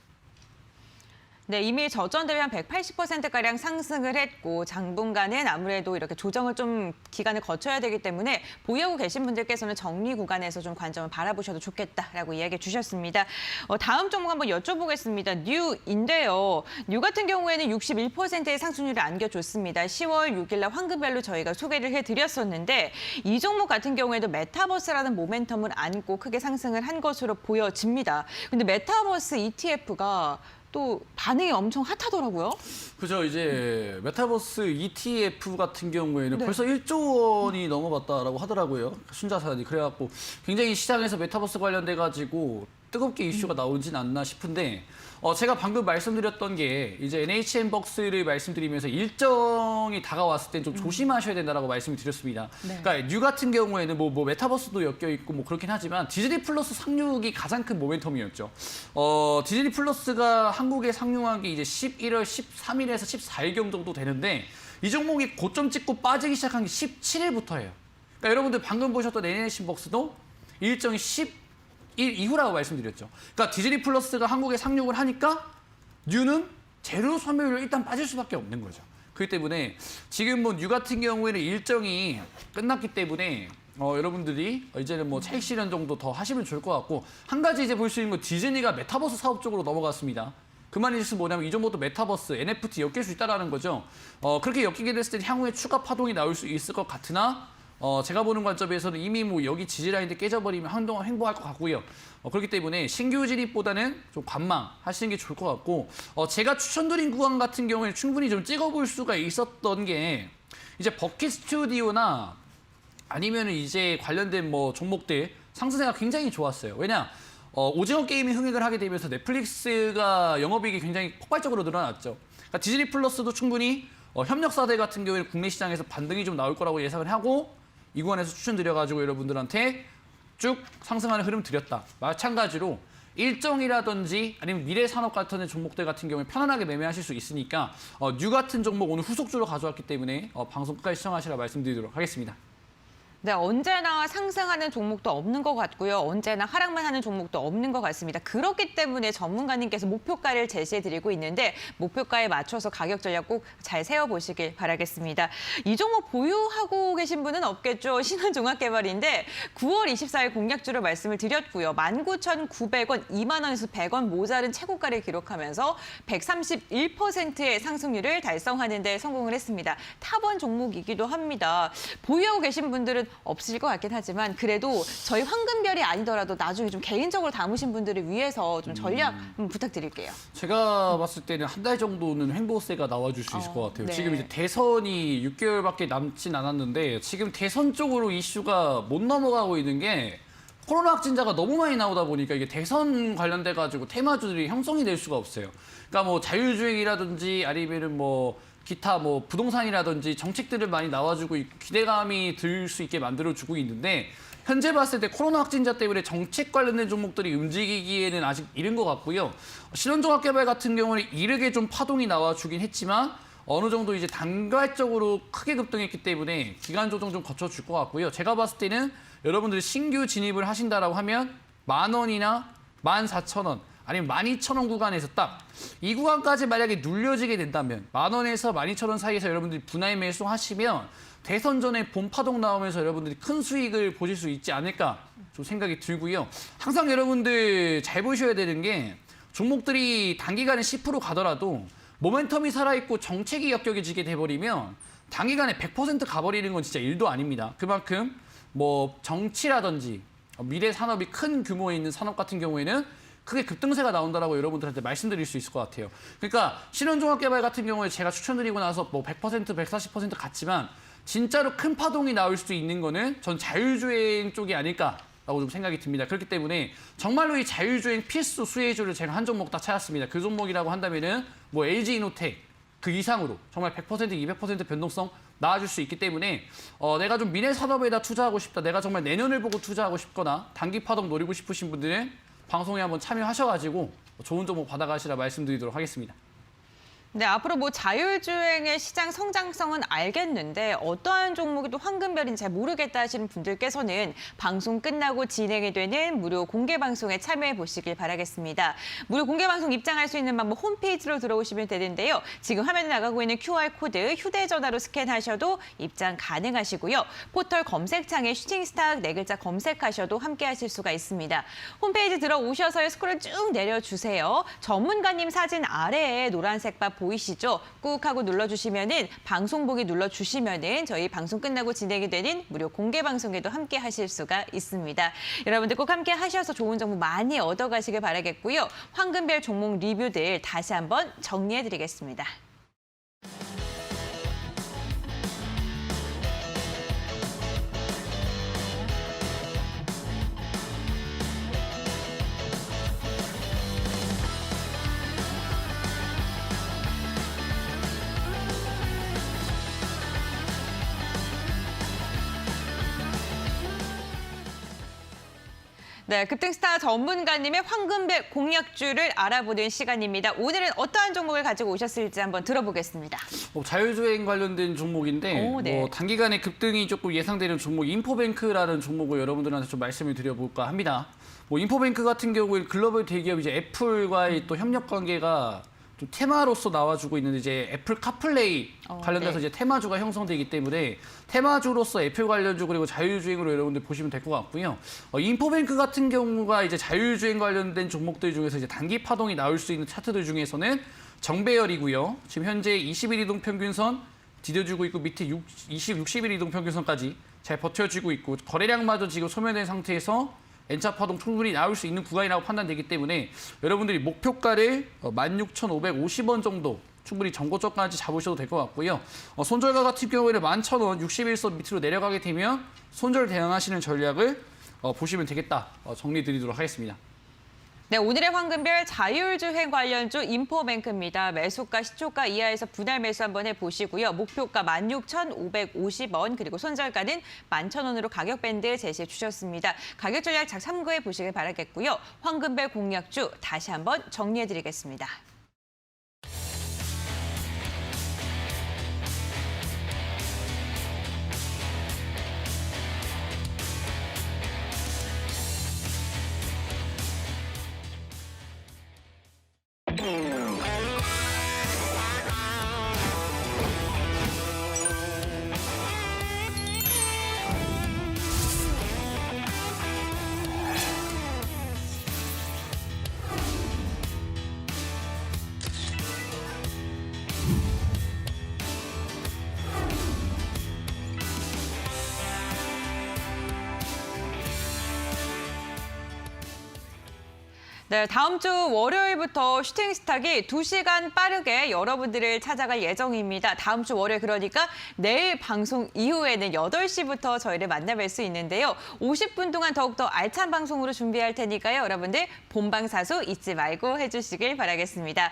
네, 이미 저점 대비 한 180%가량 상승을 했고 당분간은 아무래도 이렇게 조정을 좀 기간을 거쳐야 되기 때문에 보유하고 계신 분들께서는 정리 구간에서 좀 관점을 바라보셔도 좋겠다라고 이야기해 주셨습니다. 다음 종목 한번 여쭤보겠습니다. 뉴인데요. 뉴 같은 경우에는 61%의 상승률을 안겨줬습니다. 10월 6일 날 황금별로 저희가 소개를 해드렸었는데 이 종목 같은 경우에도 메타버스라는 모멘텀을 안고 크게 상승을 한 것으로 보여집니다. 근데 메타버스 ETF가 또 반응이 엄청 핫하더라고요. 그죠. 이제 메타버스 ETF 같은 경우에는 네. 벌써 1조 원이 넘어갔다라고 하더라고요. 순자산이. 그래갖고 굉장히 시장에서 메타버스 관련돼가지고 뜨겁게 이슈가 나오진 않나 싶은데 제가 방금 말씀드렸던 게 이제 NHN벅스를 말씀드리면서 일정이 다가왔을 땐 좀 조심하셔야 된다라고 말씀을 드렸습니다. 네. 그러니까 뉴 같은 경우에는 뭐 메타버스도 엮여 있고 뭐 그렇긴 하지만 디즈니 플러스 상륙이 가장 큰 모멘텀이었죠. 디즈니 플러스가 한국에 상륙한 게 이제 11월 13일에서 14일경 정도 되는데 이 종목이 고점 찍고 빠지기 시작한 게 17일부터예요. 그러니까 여러분들 방금 보셨던 NHN벅스도 일정이 10일 이후라고 말씀드렸죠. 그러니까 디즈니 플러스가 한국에 상륙을 하니까 뉴는 재료 소멸로 일단 빠질 수밖에 없는 거죠. 그렇기 때문에 지금 뭐 뉴 같은 경우에는 일정이 끝났기 때문에 여러분들이 이제는 뭐 차익 실현 정도 더 하시면 좋을 것 같고 한 가지 이제 볼 수 있는 건 디즈니가 메타버스 사업 쪽으로 넘어갔습니다. 그 말이 뭐냐면 이 정도도 메타버스, NFT 엮일 수 있다는 거죠. 그렇게 엮이게 됐을 때 향후에 추가 파동이 나올 수 있을 것 같으나 제가 보는 관점에서는 이미 뭐 여기 지지라인도 깨져버리면 한동안 횡보할 것 같고요. 그렇기 때문에 신규 진입보다는 좀 관망하시는 게 좋을 것 같고 제가 추천드린 구간 같은 경우에는 충분히 좀 찍어볼 수가 있었던 게 이제 버킷 스튜디오나 아니면은 이제 관련된 뭐 종목들 상승세가 굉장히 좋았어요. 왜냐? 오징어 게임이 흥행을 하게 되면서 넷플릭스가 영업이익이 굉장히 폭발적으로 늘어났죠. 그러니까 디즈니 플러스도 충분히 협력사들 같은 경우에는 국내 시장에서 반등이 좀 나올 거라고 예상을 하고 이 구간에서 추천드려가지고 여러분들한테 쭉 상승하는 흐름 드렸다. 마찬가지로 일정이라든지 아니면 미래산업 같은 종목들 같은 경우에 편안하게 매매하실 수 있으니까 뉴 같은 종목 오늘 후속주로 가져왔기 때문에 방송 끝까지 시청하시라 말씀드리도록 하겠습니다. 네, 언제나 상승하는 종목도 없는 것 같고요. 언제나 하락만 하는 종목도 없는 것 같습니다. 그렇기 때문에 전문가님께서 목표가를 제시해드리고 있는데 목표가에 맞춰서 가격 전략 꼭 잘 세워보시길 바라겠습니다. 이 종목 보유하고 계신 분은 없겠죠. 신한종합개발인데 9월 24일 공략주로 말씀을 드렸고요. 19,900원, 2만 원에서 100원 모자른 최고가를 기록하면서 131%의 상승률을 달성하는 데 성공을 했습니다. 탑원 종목이기도 합니다. 보유하고 계신 분들은 없으실 것 같긴 하지만 그래도 저희 황금별이 아니더라도 나중에 좀 개인적으로 담으신 분들을 위해서 좀 전략 부탁드릴게요. 제가 봤을 때는 한 달 정도는 횡보세가 나와줄 수 있을 것 같아요. 네. 지금 이제 대선이 6개월밖에 남진 않았는데 지금 대선 쪽으로 이슈가 못 넘어가고 있는 게 코로나 확진자가 너무 많이 나오다 보니까 이게 대선 관련돼 가지고 테마주들이 형성이 될 수가 없어요. 그러니까 뭐 자율주행이라든지 아니면은 뭐 기타 뭐 부동산이라든지 정책들을 많이 나와주고 있고 기대감이 들 수 있게 만들어주고 있는데 현재 봤을 때 코로나 확진자 때문에 정책 관련된 종목들이 움직이기에는 아직 이른 것 같고요. 신원종합개발 같은 경우는 이르게 좀 파동이 나와주긴 했지만 어느 정도 이제 단괄적으로 크게 급등했기 때문에 기간 조정 좀 거쳐줄 것 같고요. 제가 봤을 때는 여러분들이 신규 진입을 하신다라고 하면 10,000원이나 14,000원 아니면 12,000원 구간에서 딱 이 구간까지 만약에 눌려지게 된다면 10,000원에서 12,000원 사이에서 여러분들이 분할 매수하시면 대선 전에 봄 파동 나오면서 여러분들이 큰 수익을 보실 수 있지 않을까 좀 생각이 들고요. 항상 여러분들 잘 보셔야 되는 게 종목들이 단기간에 10% 가더라도 모멘텀이 살아있고 정책이 역격해지게 돼버리면 단기간에 100% 가버리는 건 진짜 일도 아닙니다. 그만큼 뭐 정치라든지 미래 산업이 큰 규모에 있는 산업 같은 경우에는 크게 급등세가 나온다라고 여러분들한테 말씀드릴 수 있을 것 같아요. 그러니까 신원종합개발 같은 경우에 제가 추천드리고 나서 뭐 100%, 140% 갔지만 진짜로 큰 파동이 나올 수도 있는 거는 전 자율주행 쪽이 아닐까라고 좀 생각이 듭니다. 그렇기 때문에 정말로 이 자율주행 필수 수혜주를 제가 한 종목 딱 찾았습니다. 그 종목이라고 한다면은 뭐 LG이노텍 그 이상으로 정말 100%, 200% 변동성 나와줄 수 있기 때문에 내가 좀 미래 산업에다 투자하고 싶다. 내가 정말 내년을 보고 투자하고 싶거나 단기 파동 노리고 싶으신 분들은 방송에 한번 참여하셔가지고 좋은 종목 받아가시라 말씀드리도록 하겠습니다. 네, 앞으로 뭐 자율주행의 시장 성장성은 알겠는데 어떠한 종목이 또 황금별인지 잘 모르겠다 하시는 분들께서는 방송 끝나고 진행이 되는 무료 공개 방송에 참여해 보시길 바라겠습니다. 무료 공개 방송 입장할 수 있는 방법 홈페이지로 들어오시면 되는데요. 지금 화면에 나가고 있는 QR코드 휴대전화로 스캔하셔도 입장 가능하시고요. 포털 검색창에 슈팅스탁 네 글자 검색하셔도 함께 하실 수가 있습니다. 홈페이지 들어오셔서 스크롤 쭉 내려주세요. 전문가님 사진 아래에 노란색 바 보이시죠? 꾹 하고 눌러주시면은 방송 보기 눌러주시면은 저희 방송 끝나고 진행이 되는 무료 공개 방송에도 함께 하실 수가 있습니다. 여러분들 꼭 함께 하셔서 좋은 정보 많이 얻어가시길 바라겠고요. 황금별 종목 리뷰들 다시 한번 정리해드리겠습니다. 네, 급등스타 전문가님의 황금별 공략주를 알아보는 시간입니다. 오늘은 어떠한 종목을 가지고 오셨을지 한번 들어보겠습니다. 자율주행 관련된 종목인데 오, 네. 단기간에 급등이 조금 예상되는 종목 인포뱅크라는 종목을 여러분들한테 좀 말씀을 드려볼까 합니다. 인포뱅크 같은 경우에는 글로벌 대기업 이제 애플과의 또 협력 관계가 좀 테마로서 나와주고 있는 이제 애플 카플레이 관련돼서 네. 이제 테마주가 형성되기 때문에 테마주로서 애플 관련주 그리고 자율주행으로 여러분들 보시면 될 것 같고요. 인포뱅크 같은 경우가 이제 자율주행 관련된 종목들 중에서 이제 단기 파동이 나올 수 있는 차트들 중에서는 정배열이고요. 지금 현재 20일 이동 평균선 디뎌주고 있고 밑에 60일 이동 평균선까지 잘 버텨주고 있고 거래량마저 지금 소멸된 상태에서 N차 파동 충분히 나올 수 있는 구간이라고 판단되기 때문에 여러분들이 목표가를 16,550원 정도 충분히 전고점까지 잡으셔도 될 것 같고요. 손절가 같은 경우에는 11,000원 61선 밑으로 내려가게 되면 손절 대응하시는 전략을 보시면 되겠다. 정리드리도록 하겠습니다. 네, 오늘의 황금별 자율주행 관련주 인포뱅크입니다. 매수가 시초가 이하에서 분할 매수 한번 해보시고요. 목표가 16,550원 그리고 손절가는 11,000원으로 가격 밴드 제시해 주셨습니다. 가격 전략 잘 참고해 보시길 바라겠고요. 황금별 공략주 다시 한번 정리해드리겠습니다. 네, 다음 주 월요일부터 슈팅스탁이 2시간 빠르게 여러분들을 찾아갈 예정입니다. 다음 주 월요일 그러니까 내일 방송 이후에는 8시부터 저희를 만나뵐 수 있는데요. 50분 동안 더욱더 알찬 방송으로 준비할 테니까요. 여러분들 본방사수 잊지 말고 해주시길 바라겠습니다.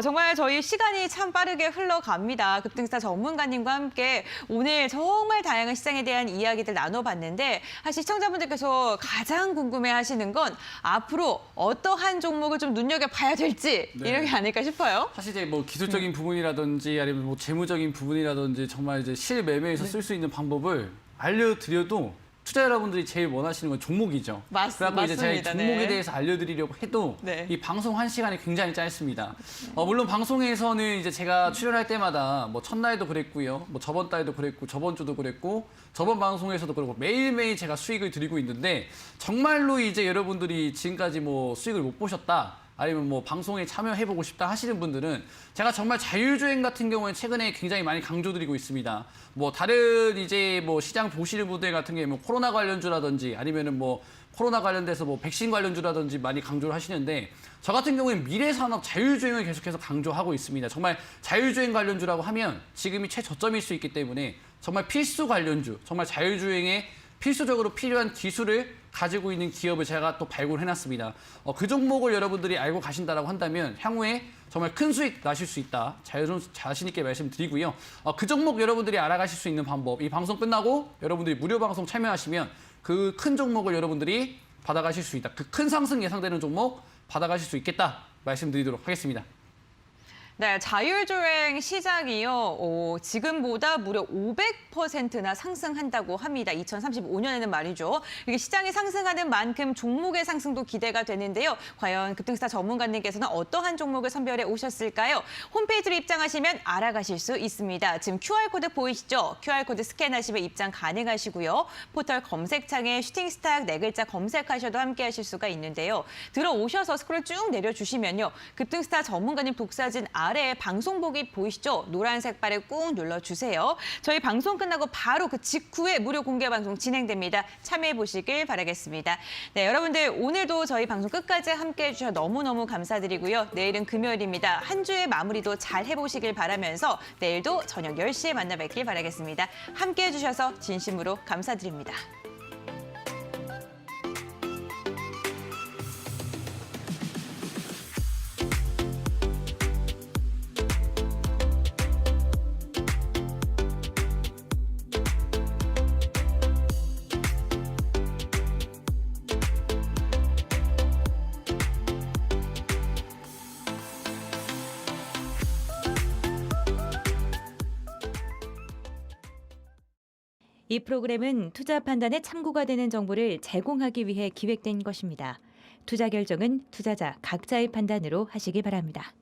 정말 저희 시간이 참 빠르게 흘러갑니다. 급등스타 전문가님과 함께 오늘 정말 다양한 시장에 대한 이야기들 나눠봤는데 사실 시청자분들께서 가장 궁금해하시는 건 앞으로 어떠한 종목을 좀 눈여겨봐야 될지 이런 게 아닐까 싶어요. 사실 이제 기술적인 부분이라든지 아니면 재무적인 부분이라든지 정말 이제 실매매에서 쓸 수 있는 방법을 알려드려도 투자 여러분들이 제일 원하시는 건 종목이죠. 그래서 이제 제가 종목에 대해서 알려드리려고 해도 이 방송 1시간이 굉장히 짧습니다. 물론 방송에서는 이제 제가 출연할 때마다 첫날도 그랬고요. 저번 달도 그랬고 저번 주도 그랬고 저번 방송에서도 그렇고 매일매일 제가 수익을 드리고 있는데 정말로 이제 여러분들이 지금까지 수익을 못 보셨다. 아니면 방송에 참여해보고 싶다 하시는 분들은 제가 정말 자율주행 같은 경우에 최근에 굉장히 많이 강조드리고 있습니다. 다른 이제 시장 보시는 분들 같은 경우에 코로나 관련주라든지 아니면은 코로나 관련돼서 백신 관련주라든지 많이 강조를 하시는데 저 같은 경우에는 미래산업 자율주행을 계속해서 강조하고 있습니다. 정말 자율주행 관련주라고 하면 지금이 최저점일 수 있기 때문에 정말 필수 관련주, 정말 자율주행에 필수적으로 필요한 기술을 가지고 있는 기업을 제가 또 발굴해놨습니다. 그 종목을 여러분들이 알고 가신다라고 한다면 향후에 정말 큰 수익 나실 수 있다. 자신 있게 말씀드리고요. 그 종목 여러분들이 알아가실 수 있는 방법, 이 방송 끝나고 여러분들이 무료 방송 참여하시면 그 큰 종목을 여러분들이 받아가실 수 있다. 그 큰 상승 예상되는 종목 받아가실 수 있겠다. 말씀드리도록 하겠습니다. 네, 자율주행 시장이요. 지금보다 무려 500%나 상승한다고 합니다. 2035년에는 말이죠. 이게 시장이 상승하는 만큼 종목의 상승도 기대가 되는데요. 과연 급등스타 전문가님께서는 어떠한 종목을 선별해 오셨을까요? 홈페이지로 입장하시면 알아가실 수 있습니다. 지금 QR코드 보이시죠? QR코드 스캔하시면 입장 가능하시고요. 포털 검색창에 슈팅스타 네 글자 검색하셔도 함께 하실 수가 있는데요. 들어오셔서 스크롤 쭉 내려주시면요. 급등스타 전문가님 독사진 아래에 방송 보기 보이시죠? 노란색 바를 꾹 눌러주세요. 저희 방송 끝나고 바로 그 직후에 무료 공개 방송 진행됩니다. 참여해 보시길 바라겠습니다. 네, 여러분들 오늘도 저희 방송 끝까지 함께 해주셔서 너무너무 감사드리고요. 내일은 금요일입니다. 한 주의 마무리도 잘 해보시길 바라면서 내일도 저녁 10시에 만나 뵙길 바라겠습니다. 함께 해주셔서 진심으로 감사드립니다. 이 프로그램은 투자 판단에 참고가 되는 정보를 제공하기 위해 기획된 것입니다. 투자 결정은 투자자 각자의 판단으로 하시기 바랍니다.